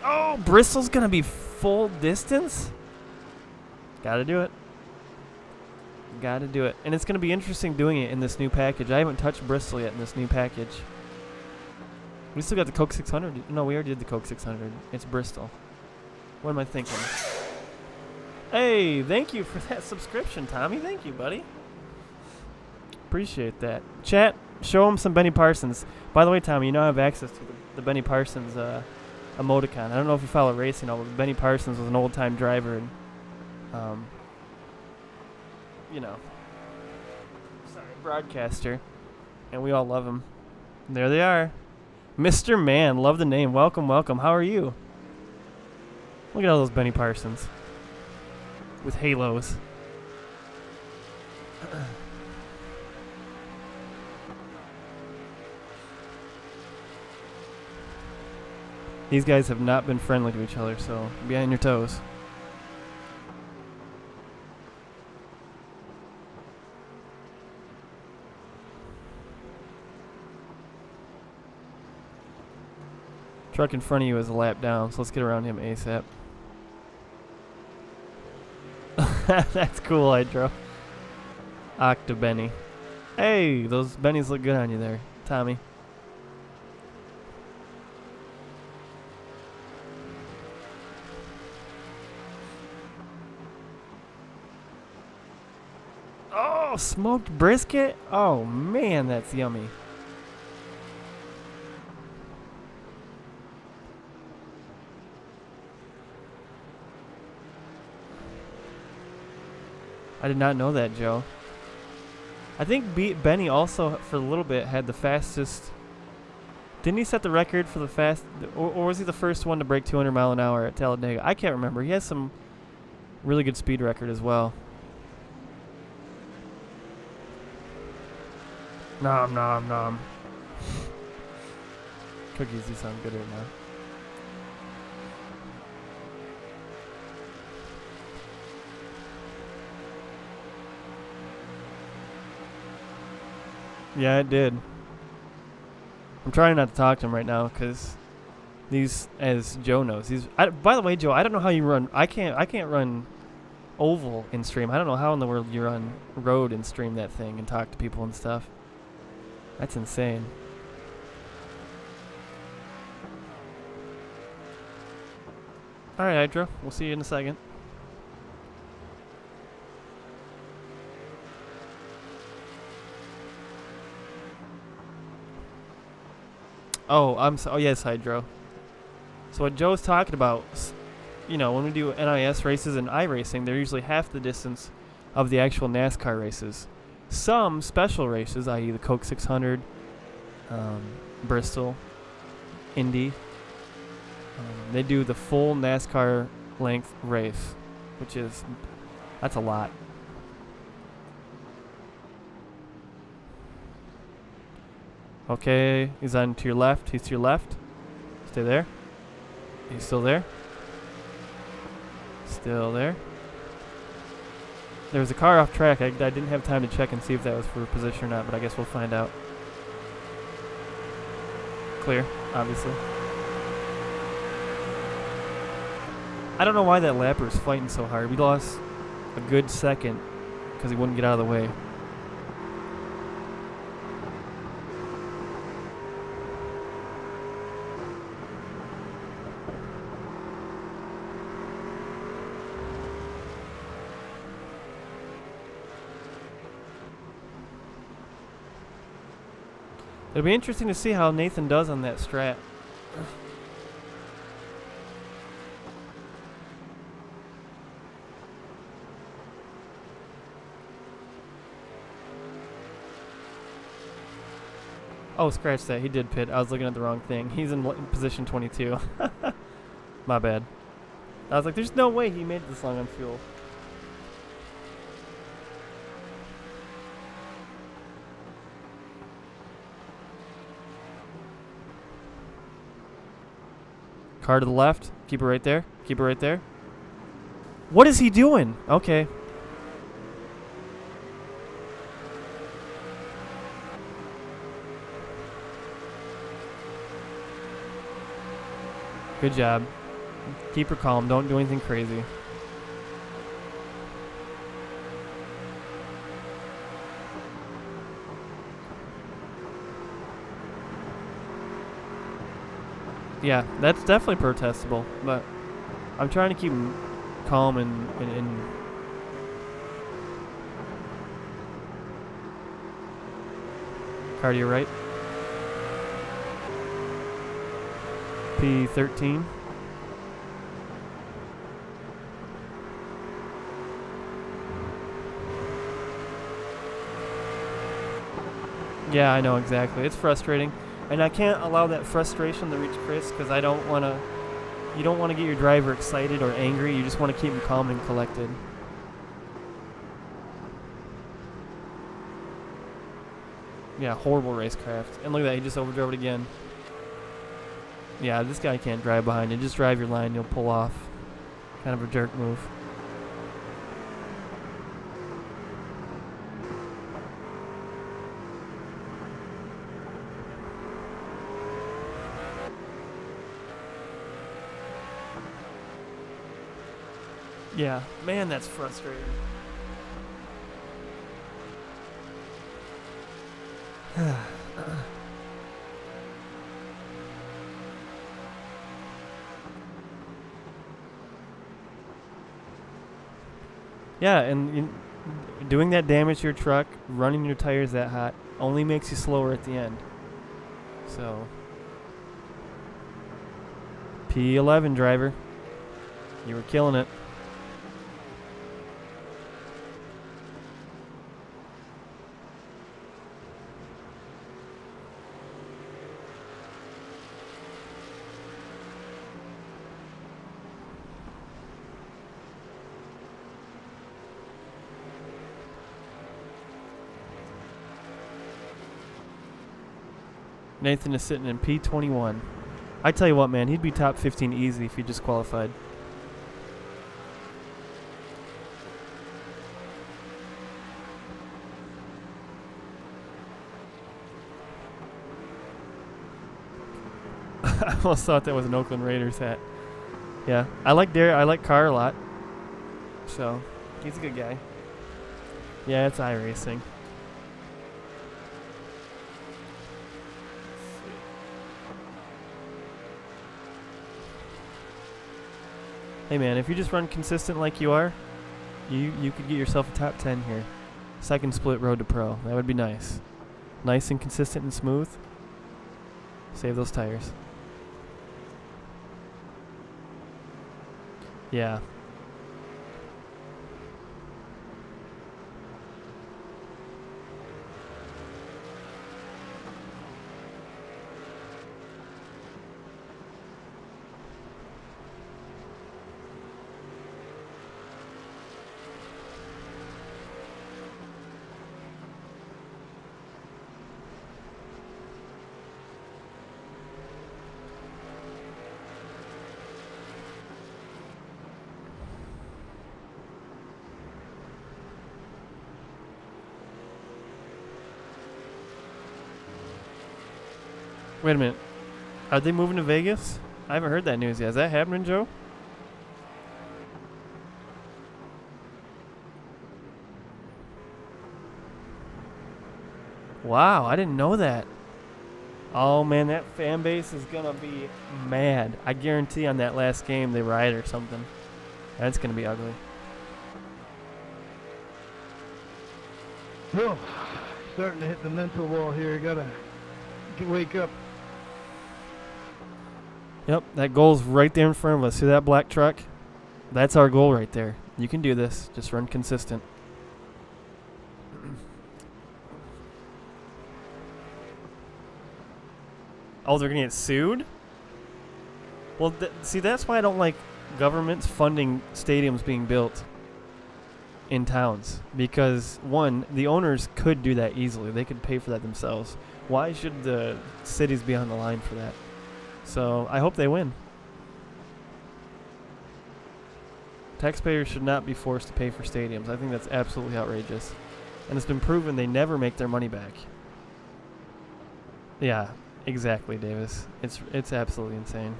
Oh, Bristol's going to be full distance? Got to do it. Got to do it. And it's going to be interesting doing it in this new package. I haven't touched Bristol yet in this new package. We still got the Coke 600. No, we already did the Coke 600. It's Bristol. What am I thinking? Hey, thank you for that subscription, Tommy. Thank you, buddy. Appreciate that. Chat, show him some Benny Parsons. By the way, Tommy, you now have access to the Benny Parsons emoticon. I don't know if you follow racing, but Benny Parsons was an old-time driver and, you know, broadcaster, and we all love him. And there they are. Mr. Man, love the name. Welcome, welcome. How are you? Look at all those Benny Parsons with halos. These guys have not been friendly to each other, so be on your toes. Truck in front of you is a lap down, so let's get around him ASAP. That's cool, Hydro. Octa Benny. Hey, those Bennies look good on you there, Tommy. Oh, smoked brisket? Oh, man, that's yummy. I did not know that, Joe. I think Benny also, for a little bit, had the fastest... Didn't he set the record for the fast... Or was he the first one to break 200 mile an hour at Talladega? I can't remember. He has some really good speed record as well. Nom, nom, nom. Cookies, you sound good right now. Yeah, it did. I'm trying not to talk to him right now because these, as Joe knows, these. By the way, Joe, I don't know how you run. I can't run oval in stream. I don't know how in the world you run road and stream that thing and talk to people and stuff. That's insane. All right, Hydro. We'll see you in a second. Oh, oh yes, Hydro. So what Joe's talking about, you know, when we do NIS races and iRacing, they're usually half the distance of the actual NASCAR races. Some special races, i.e. the Coke 600, Bristol, Indy, they do the full NASCAR length race, which is, that's a lot. Okay, he's on to your left. He's to your left. Stay there. He's still there. Still there. There was a car off track. I didn't have time to check and see if that was for position or not, but I guess we'll find out. Clear, obviously. I don't know why that lapper is fighting so hard. We lost a good second because he wouldn't get out of the way. It'll be interesting to see how Nathan does on that strat. Oh, scratch that. He did pit. I was looking at the wrong thing. He's in position 22. My bad. I was like, there's no way he made this long on fuel. Car to the left. Keep it right there. Keep it right there. What is he doing? Okay. Good job. Keep her calm. Don't do anything crazy. Yeah, that's definitely protestable, but I'm trying to keep him calm and car to your right. P13. Yeah, I know exactly. It's frustrating, and I can't allow that frustration to reach Chris because I don't want to. You don't want to get your driver excited or angry. You just want to keep him calm and collected. Yeah, horrible racecraft. And look at that, he just overdrove it again. Yeah, this guy can't drive behind you. Just drive your line, you'll pull off. Kind of a jerk move. Yeah, man, that's frustrating. Yeah, and doing that damage to your truck, running your tires that hot, only makes you slower at the end. So, P11 driver, you were killing it. Nathan is sitting in P21. I tell you what, man, he'd be top 15 easy if he just qualified. I almost thought that was an Oakland Raiders hat. Yeah, I like Carr a lot. So, he's a good guy. Yeah, it's iRacing. Hey man, if you just run consistent like you are, you could get yourself a top 10 here. Second split road to pro. That would be nice. Nice and consistent and smooth. Save those tires. Yeah. Wait a minute. Are they moving to Vegas? I haven't heard that news yet. Is that happening, Joe? Wow, I didn't know that. Oh man, that fan base is gonna be mad. I guarantee on that last game they riot or something. That's gonna be ugly. Oh, starting to hit the mental wall here. Gotta wake up. Yep, that goal's right there in front of us. See that black truck? That's our goal right there. You can do this. Just run consistent. Oh, they're going to get sued? Well, see, that's why I don't like governments funding stadiums being built in towns. Because, one, the owners could do that easily. They could pay for that themselves. Why should the cities be on the line for that? So, I hope they win. Taxpayers should not be forced to pay for stadiums. I think that's absolutely outrageous. And it's been proven they never make their money back. Yeah, exactly, Davis. It's absolutely insane.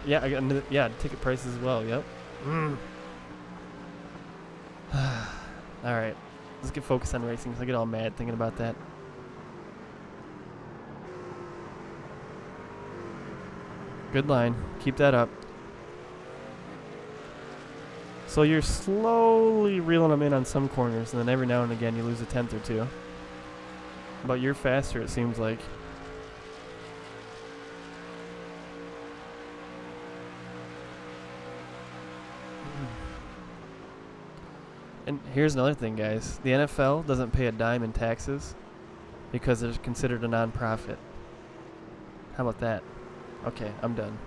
Yeah, ticket prices as well, yep. Alright, let's get focused on racing because I get all mad thinking about that. Good line. Keep that up. So you're slowly reeling them in on some corners, and then every now and again you lose a tenth or two. But you're faster, it seems like. And here's another thing, guys. The NFL doesn't pay a dime in taxes because they're considered a non-profit. How about that? Okay, I'm done.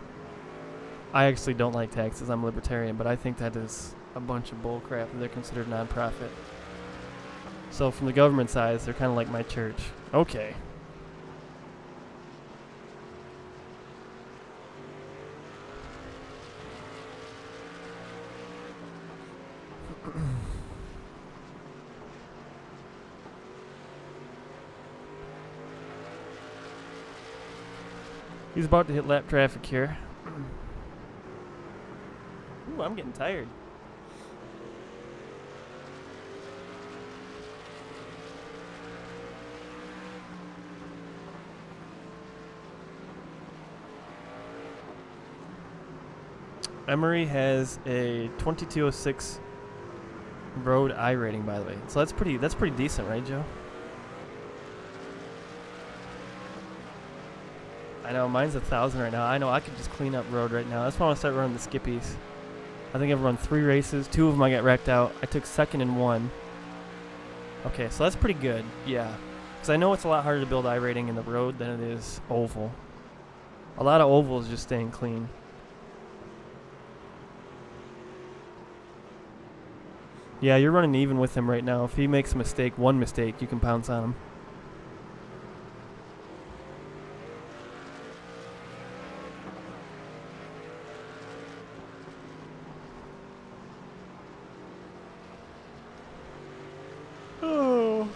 I actually don't like taxes. I'm a libertarian, but I think that is a bunch of bull crap that they're considered non-profit. So from the government side, they're kind of like my church. Okay. He's about to hit lap traffic here. Ooh, I'm getting tired. Emory has a 2206 road I rating, by the way. So that's pretty decent, right, Joe? I know, mine's 1,000 right now. I know I could just clean up road right now. That's why I want to start running the skippies. I think I've run 3 races. 2 of them I got wrecked out. I took second in 1. Okay, so that's pretty good. Yeah. Because I know it's a lot harder to build I rating in the road than it is oval. A lot of oval is just staying clean. Yeah, you're running even with him right now. If he makes a mistake, one mistake, you can pounce on him. Oh.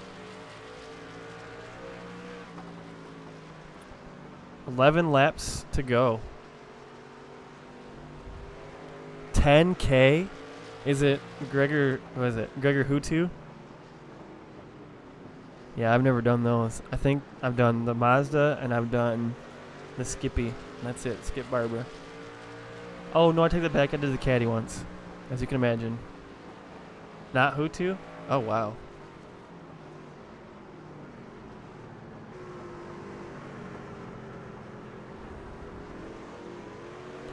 11 laps to go. 10K? Is it Gregor, what is it, Gregor Hutu? Yeah, I've never done those. I think I've done the Mazda and I've done the Skippy. That's it, Skip Barbara. Oh, no, I take that back. I did the Caddy once, as you can imagine. Not Hutu? Oh, wow.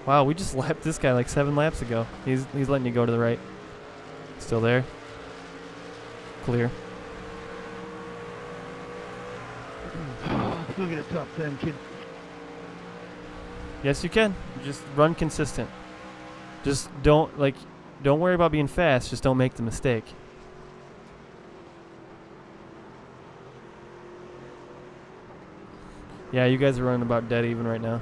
Wow, we just lapped this guy like 7 laps ago. He's letting you go to the right. Still there. Clear. Look at the top 10, kid. Yes, you can. Just run consistent. Just don't worry about being fast. Just don't make the mistake. Yeah, you guys are running about dead even right now.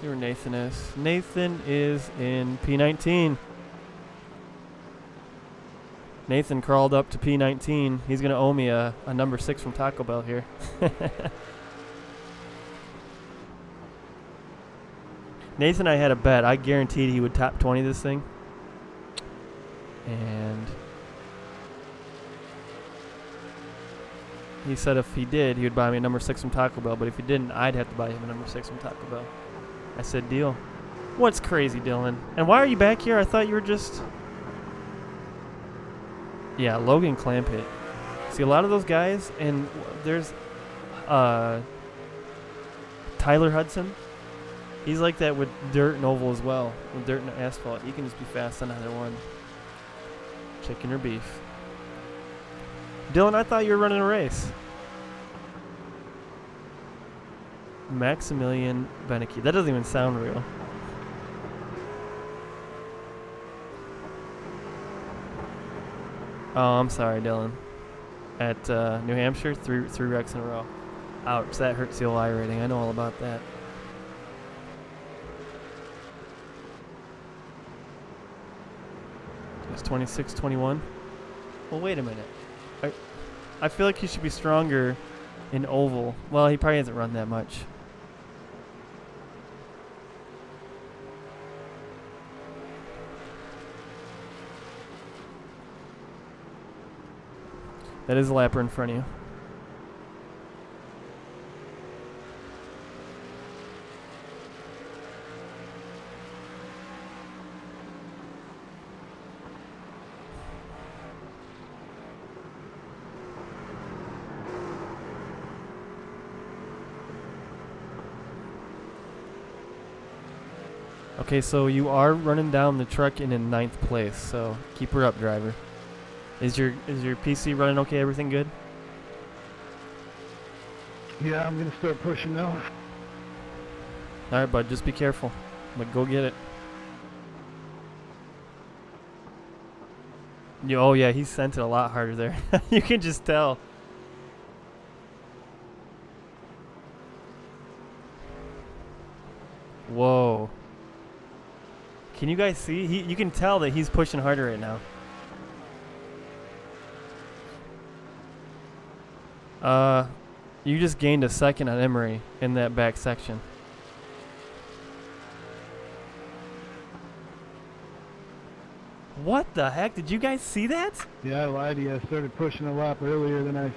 See where Nathan is. Nathan is in P19. Nathan crawled up to P19. He's going to owe me a number 6 from Taco Bell here. Nathan, I had a bet. I guaranteed he would top 20 this thing. And he said if he did, he would buy me a number 6 from Taco Bell. But if he didn't, I'd have to buy him a number 6 from Taco Bell. I said, deal. What's crazy, Dylan? And why are you back here? I thought you were just... Yeah, Logan Clampett. See, a lot of those guys, and there's Tyler Hudson. He's like that with dirt and oval as well. With dirt and asphalt, you can just be fast on either one. Chicken or beef. Dylan, I thought you were running a race. Maximilian Beneke. That doesn't even sound real. Oh, I'm sorry, Dylan. At New Hampshire, three wrecks in a row. Ouch, that hurts the old I rating. I know all about that. It's 26-21. Well, wait a minute. I feel like he should be stronger in oval. Well, he probably hasn't run that much. That is a lapper in front of you. Okay, so you are running down the truck in 9th place, so keep her up, driver. Is your PC running okay? Everything good? Yeah, I'm gonna start pushing now. All right, bud. Just be careful. But go get it. Oh yeah, he sent it a lot harder there. You can just tell. Whoa. Can you guys see? You can tell that he's pushing harder right now. You just gained a second on Emery in that back section. What the heck? Did you guys see that? Yeah, I lied to you. I started pushing a lap earlier than I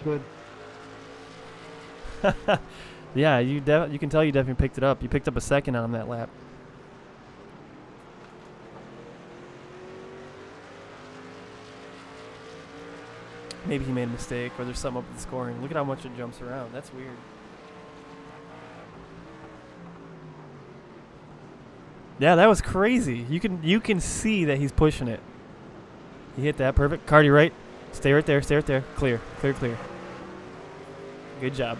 said. Yeah, you can tell you definitely picked it up. You picked up a second on that lap. Maybe he made a mistake or there's something up with the scoring. Look at how much it jumps around. That's weird. Yeah, that was crazy. You can see that he's pushing it. He hit that perfect. Cardi right. Stay right there. Stay right there. Clear. Clear, clear. Good job.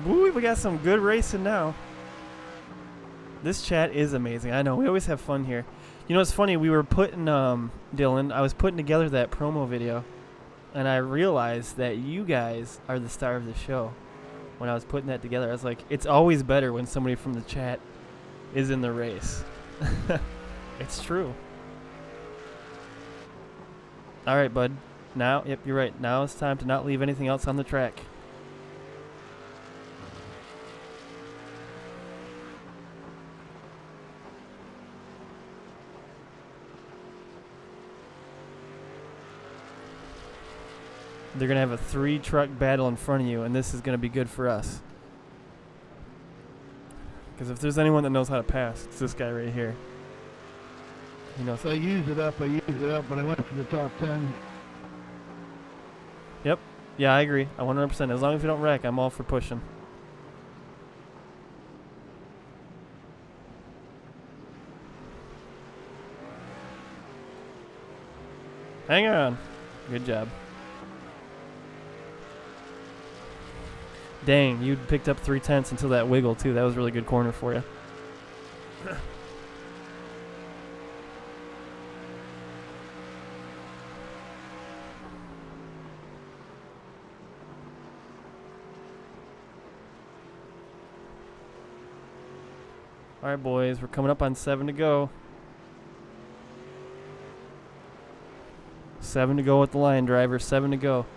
Woo, we got some good racing now. This chat is amazing. I know. We always have fun here. You know, it's funny. We were putting, Dylan, I was putting together that promo video, and I realized that you guys are the star of the show. When I was putting that together, I was like, it's always better when somebody from the chat is in the race. It's true. All right, bud. Now, yep, you're right. Now it's time to not leave anything else on the track. They're going to have a 3-truck battle in front of you, and this is going to be good for us. Because if there's anyone that knows how to pass, it's this guy right here. You know, So I used it up, but I went for the top 10. Yep. Yeah, I agree. 100%. As long as we don't wreck, I'm all for pushing. Hang on. Good job. Dang, you picked up 3/10 until that wiggle, too. That was a really good corner for you. All right, boys, we're coming up on 7 to go. 7 to go with the line driver. 7 to go.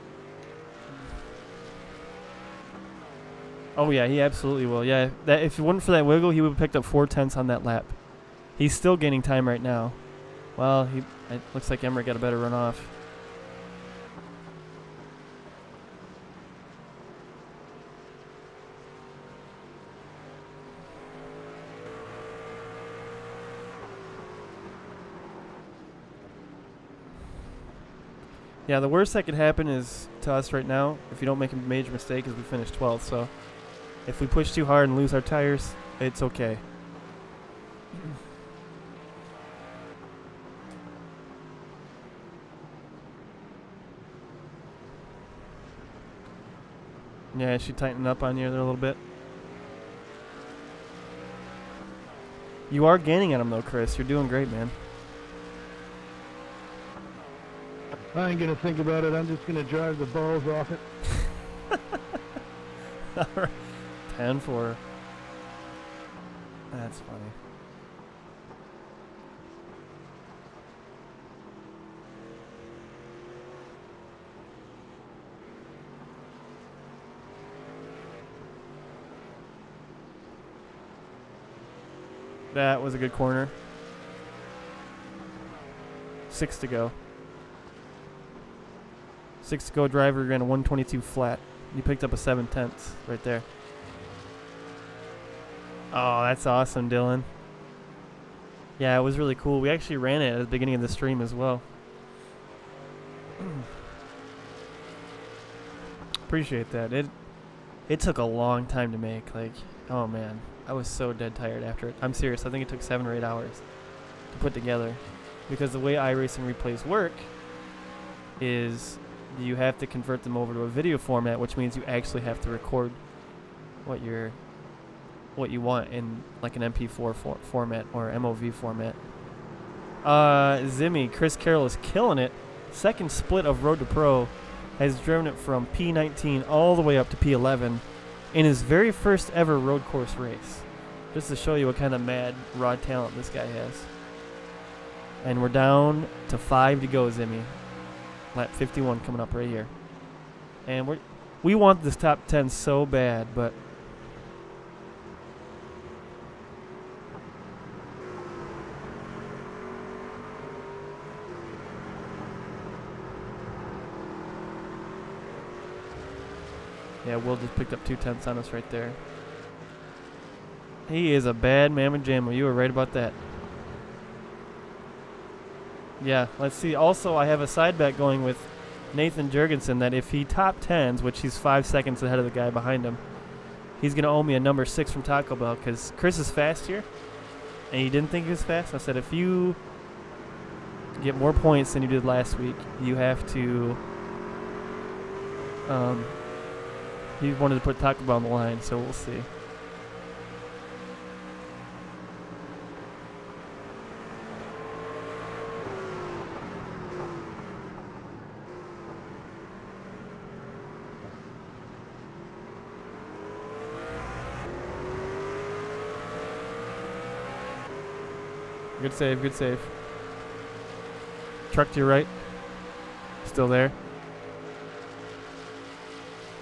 Oh, yeah, he absolutely will. Yeah, that if it wasn't for that wiggle, he would have picked up 4/10 on that lap. He's still gaining time right now. Well, it looks like Emery got a better run off. Yeah, the worst that could happen is to us right now, if you don't make a major mistake, is we finish 12th. So if we push too hard and lose our tires, it's okay. Yeah, she tightened up on you there a little bit. You are gaining on him though, Chris. You're doing great, man. I ain't gonna think about it. I'm just gonna drive the balls off it. All right. 10-4. That's funny. That was a good corner. 6 to go. 6 to go. Driver ran a 122 flat. He picked up a 7/10 right there. Oh, that's awesome, Dylan. Yeah, it was really cool. We actually ran it at the beginning of the stream as well. Appreciate that. It took a long time to make. Like, oh man, I was so dead tired after it. I'm serious. I think it took 7 or 8 hours to put together, because the way iRacing replays work is you have to convert them over to a video format, which means you actually have to record what you want in like an MP4 format or MOV format. Zimmy, Chris Carroll is killing it. Second split of Road to Pro, has driven it from P19 all the way up to P11 in his very first ever road course race. Just to show you what kind of mad raw talent this guy has. And we're down to 5 to go, Zimmy. Lap 51 coming up right here. And we want this top 10 so bad, but yeah, Will just picked up 2/10 on us right there. He is a bad mamma jamma. You were right about that. Yeah, let's see. Also, I have a side bet going with Nathan Jurgensen that if he top 10s, which he's 5 seconds ahead of the guy behind him, he's going to owe me a number 6 from Taco Bell, because Chris is fast here, and he didn't think he was fast. I said, if you get more points than you did last week, you have to... he wanted to put Taco Bell on the line, so we'll see. Good save, good save. Truck to your right. Still there.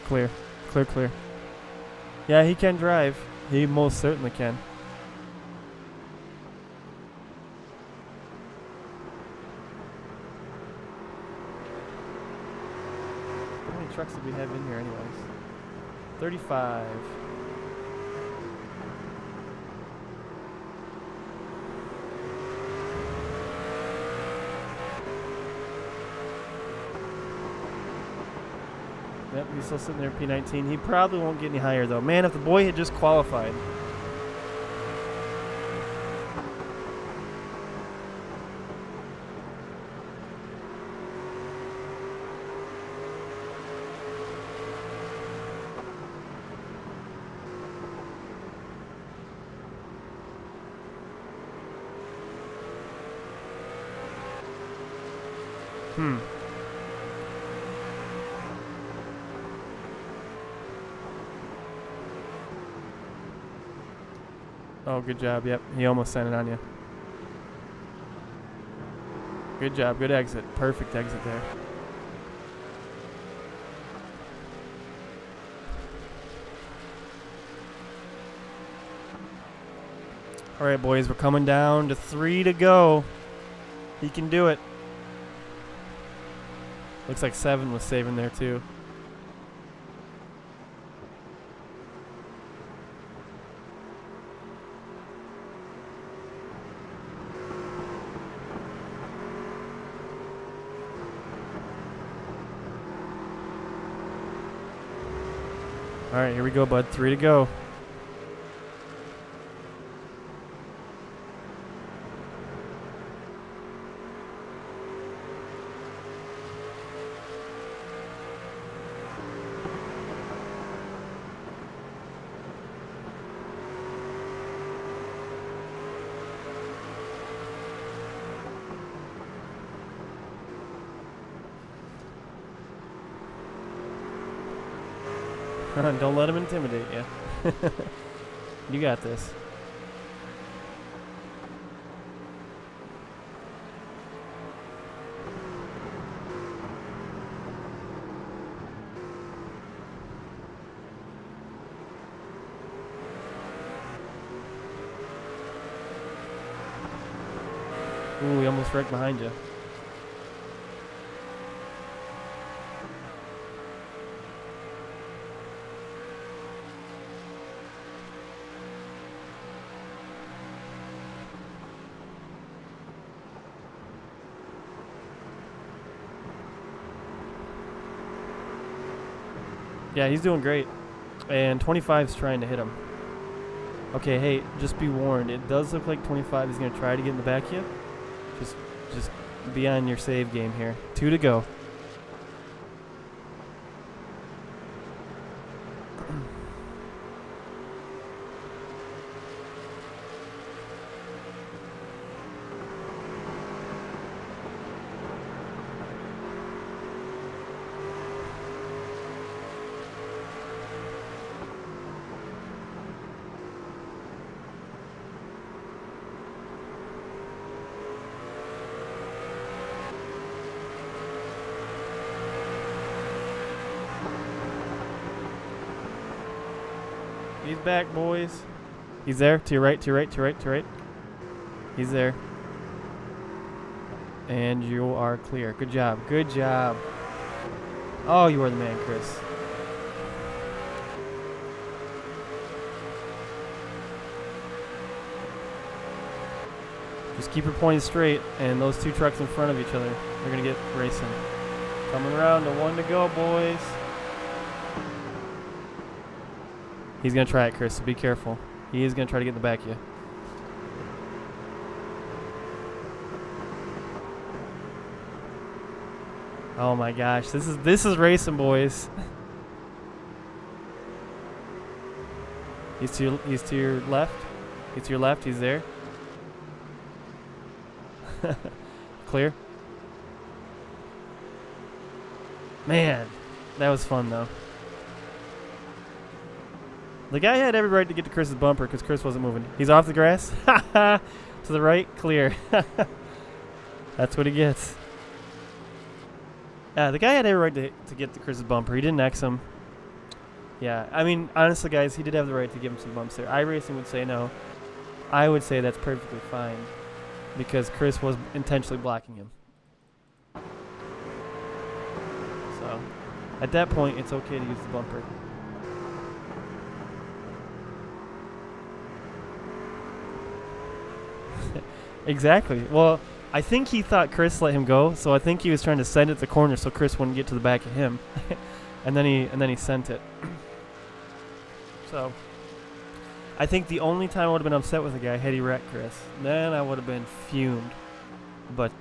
Clear. Clear, clear. Yeah, he can drive. He most certainly can. How many trucks did we have in here anyways? 35. Yep, he's still sitting there at P19. He probably won't get any higher, though. Man, if the boy had just qualified. Oh, good job. Yep, he almost sent it on you. Good job. Good exit. Perfect exit there. All right, boys, we're coming down to 3 to go. He can do it. Looks like 7 was saving there, too. All right, here we go, bud. 3 to go. Don't let him intimidate you. You got this. Ooh, we almost wrecked behind you. Yeah, he's doing great. And 25's trying to hit him. Okay, hey, just be warned. It does look like 25 is going to try to get in the back of you. Just be on your save game here. 2 to go. He's back, boys. He's there. To your right, to your right, to your right, to your right. He's there. And you are clear. Good job. Good job. Oh, you are the man, Chris. Just keep your points straight, and those 2 trucks in front of each other, they're going to get racing. Coming around to 1 to go, boys. He's going to try it, Chris, so be careful. He is going to try to get in the back of you. Oh my gosh, this is racing, boys. He's to your left. He's to your left. He's there. Clear. Man, that was fun though. The guy had every right to get to Chris's bumper because Chris wasn't moving. He's off the grass. To the right, clear. That's what he gets. The guy had every right to get to Chris's bumper. He didn't X him. Yeah, I mean, honestly, guys, he did have the right to give him some bumps there. iRacing would say no. I would say that's perfectly fine because Chris was intentionally blocking him. So, at that point, it's okay to use the bumper. Exactly. Well, I think he thought Chris let him go, so I think he was trying to send it to the corner so Chris wouldn't get to the back of him, and then he sent it. So, I think the only time I would have been upset with the guy had he wrecked Chris. Then I would have been fumed. But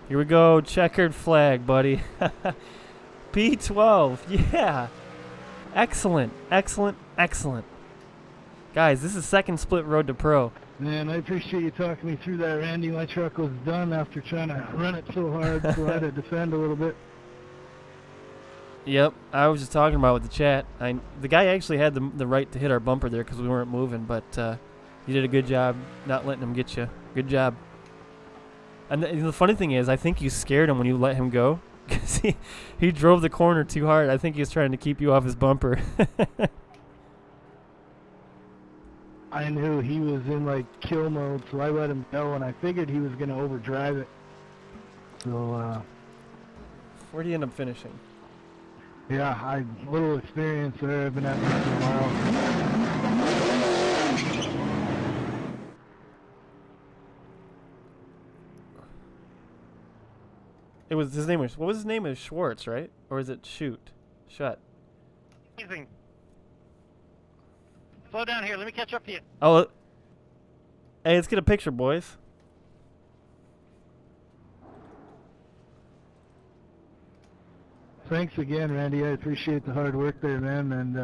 here we go, checkered flag, buddy. P12, yeah. Excellent, excellent, excellent. Guys, this is second split road to pro. Man, I appreciate you talking me through that, Randy. My truck was done after trying to run it so hard, so I had to defend a little bit. Yep, I was just talking about with the chat. The guy actually had the right to hit our bumper there because we weren't moving, but you did a good job not letting him get you. Good job. And the funny thing is, I think you scared him when you let him go because he drove the corner too hard. I think he was trying to keep you off his bumper. I knew he was in like kill mode, so I let him go, and I figured he was going to overdrive it. So, where do you end up finishing? Yeah, a little experience there. I've been at this for a while. It was his name was what was his name? It was Schwartz, right? Or is it Shut? Amazing. Slow down here. Let me catch up to you. Oh, hey, let's get a picture, boys. Thanks again, Randy. I appreciate the hard work there, man. And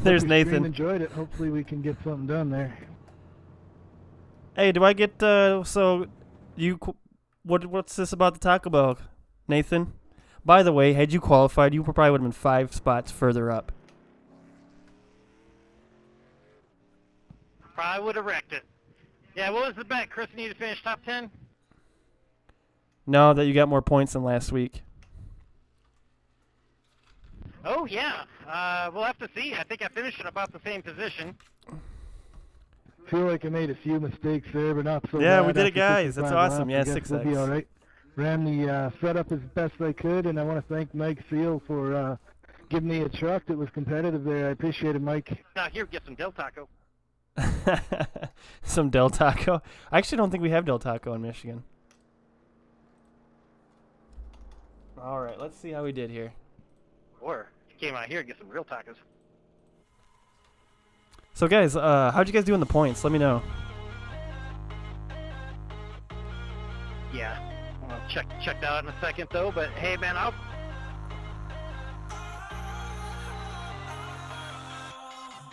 there's Nathan. Enjoyed it. Hopefully, we can get something done there. Hey, do I get so you? What's this about the Taco Bell, Nathan? By the way, had you qualified, you probably would have been 5 spots further up. Probably would have wrecked it. Yeah, what was the bet? Chris needed to finish top 10? No, that you got more points than last week. Oh, yeah. We'll have to see. I think I finished at about the same position. Feel like I made a few mistakes there, but not so bad. Yeah, we did it, After guys. That's 55 awesome. laps, Yeah, I guess 6x. we'll be all right. Ran the setup as best I could, and I want to thank Mike Seal for giving me a truck that was competitive there. I appreciate it, Mike. Now, here, get some Del Taco. Some Del Taco. I actually don't think we have Del Taco in Michigan. All right, let's see how we did here. Or you came out here and get some real tacos. So, guys, how'd you guys do in the points? Let me know. Yeah. I'll check that out in a second, though. But, hey, man,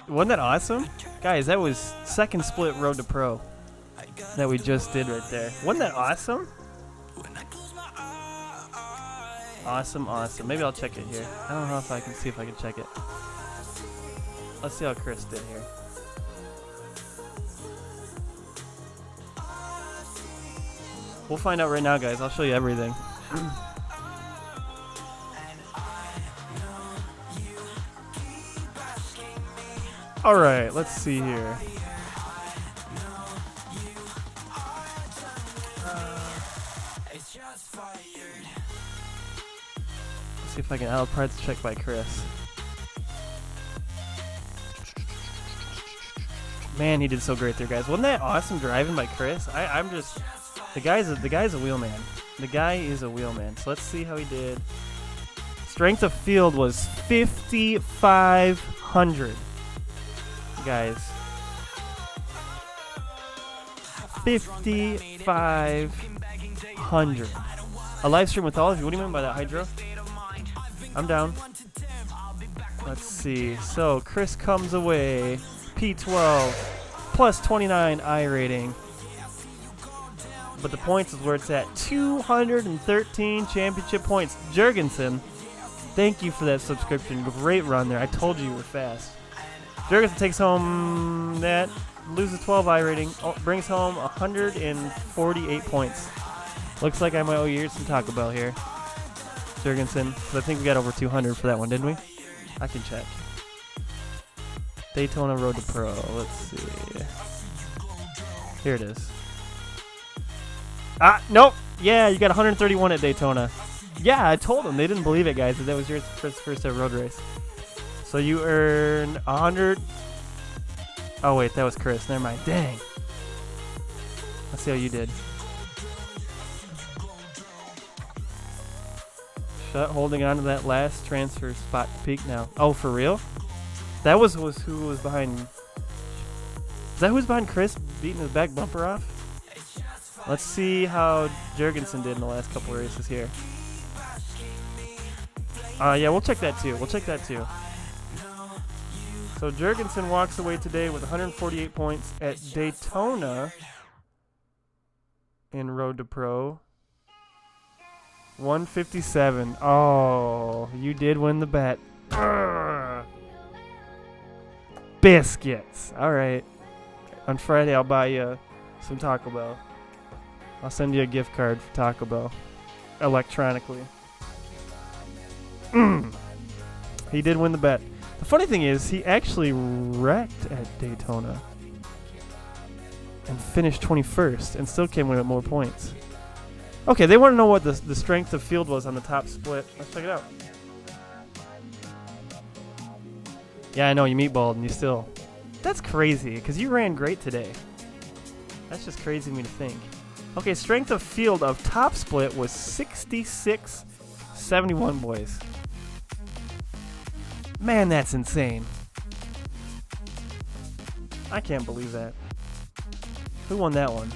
Wasn't that awesome? Guys, that was second split Road to Pro that we just did right there. Wasn't that awesome? Awesome. Maybe I'll check it here. I don't know if I can see if I can check it. Let's see how Chris did here. We'll find out right now, guys. I'll show you everything. All right, let's see here. Let's see if I can. I'll probably check by Chris. Man, he did so great there, guys. Wasn't that awesome driving by Chris? I'm just the guy's a wheelman. The guy is a wheelman. So let's see how he did. Strength of field was 5,500. Guys, 5,500. A live stream with all of you. What do you mean by that, Hydro? I'm down. Let's see. So Chris comes away P12 plus 29 iRating. But the points is where it's at. 213 championship points. Jurgensen, thank you for that subscription. Great run there. I told you were fast. Jurgensen takes home that, loses 12 iRating, brings home 148 points. Looks like I might owe you some Taco Bell here, Jurgensen. But I think we got over 200 for that one, didn't we? I can check. Daytona Road to Pro. Let's see. Here it is. Ah, nope. Yeah, you got 131 at Daytona. Yeah, I told them. They didn't believe it, guys, that that was your first ever road race. So you earn 100. Oh, wait, that was Chris. Never mind. Dang. Let's see how you did. Holding on to that last transfer spot to peak now. Oh, for real? That was who was behind. Is that who was behind Chris beating his back bumper off? Let's see how Jurgensen did in the last couple of races here. Yeah, we'll check that too. So Jurgensen walks away today with 148 points at Daytona in Road to Pro. 157. Oh, you did win the bet. Urgh. Biscuits. All right. On Friday, I'll buy you some Taco Bell. I'll send you a gift card for Taco Bell electronically. He did win the bet. The funny thing is, he actually wrecked at Daytona and finished 21st and still came away with more points. Okay, they want to know what the strength of field was on the top split. Let's check it out. Yeah, I know, you meatballed and you still... That's crazy, because you ran great today. That's just crazy to me to think. Okay, strength of field of top split was 66-71, boys. Man, that's insane. I can't believe that. Who won that one?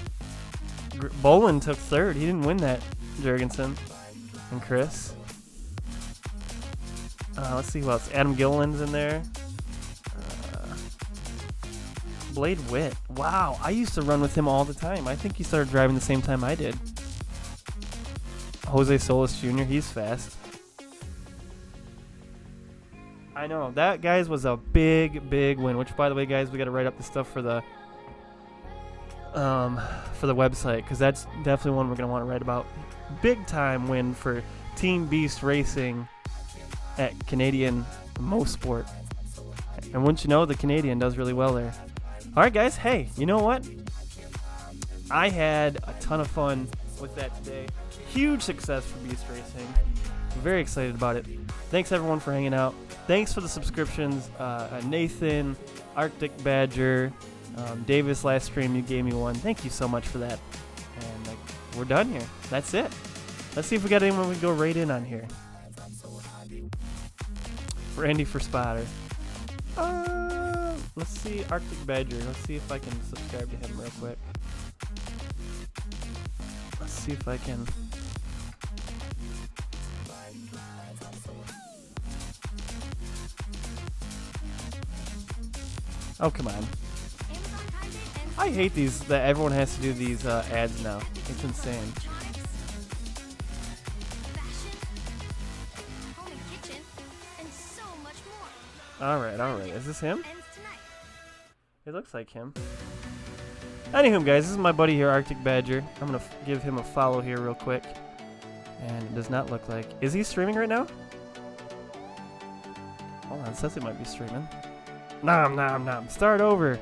Bolin took third. He didn't win that, Jurgensen. And Chris. Let's see who else. Adam Gilliland's in there. Blade Witt. Wow, I used to run with him all the time. I think he started driving the same time I did. Jose Solis Jr., he's fast. I know. That, guys, was a big, big win. Which, by the way, guys, we got to write up the stuff for the website, because that's definitely one we're going to want to write about. Big time win for Team Beast Racing at Canadian Mosport. And wouldn't you know, the Canadian does really well there. All right, guys. Hey, you know what? I had a ton of fun with that today. Huge success for Beast Racing. Very excited about it. Thanks, everyone, for hanging out. Thanks for the subscriptions. Nathan, Arctic Badger, Davis, last stream, you gave me one. Thank you so much for that. And we're done here. That's it. Let's see if we got anyone we can go right in on here. Randy for spotter. Let's see, Arctic Badger. Let's see if I can subscribe to him real quick. Let's see if I can. Oh, come on. I hate these, that everyone has to do these ads now. It's insane. Alright. Is this him? It looks like him. Anywho, guys, this is my buddy here, Arctic Badger. I'm going to give him a follow here real quick. And it does not look like... Is he streaming right now? Hold on, it says he might be streaming. Nom. Start over.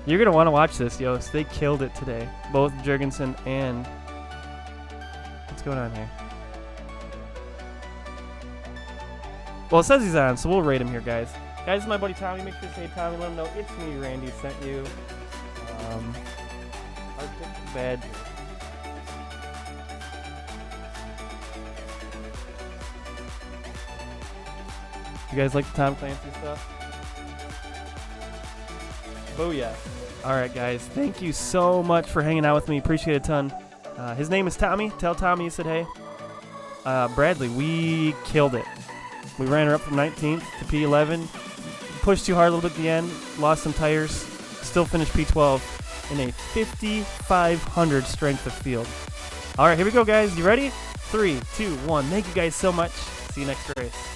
You're going to want to watch this, Yost. They killed it today. Both Jurgensen and... What's going on here? Well, it says he's on, so we'll rate him here, guys. Guys, this is my buddy Tommy. Make sure to say Tommy. Let him know it's me, Randy, sent you. Arctic Badger. You guys like the Tom Clancy stuff? Booyah. Alright, guys. Thank you so much for hanging out with me. Appreciate it a ton. His name is Tommy. Tell Tommy you said hey. Bradley, we killed it. We ran her up from 19th to P11. Pushed too hard a little bit at the end. Lost some tires. Still finished P12 in a 5,500 strength of field. Alright, here we go, guys. You ready? 3, 2, 1. Thank you guys so much. See you next race.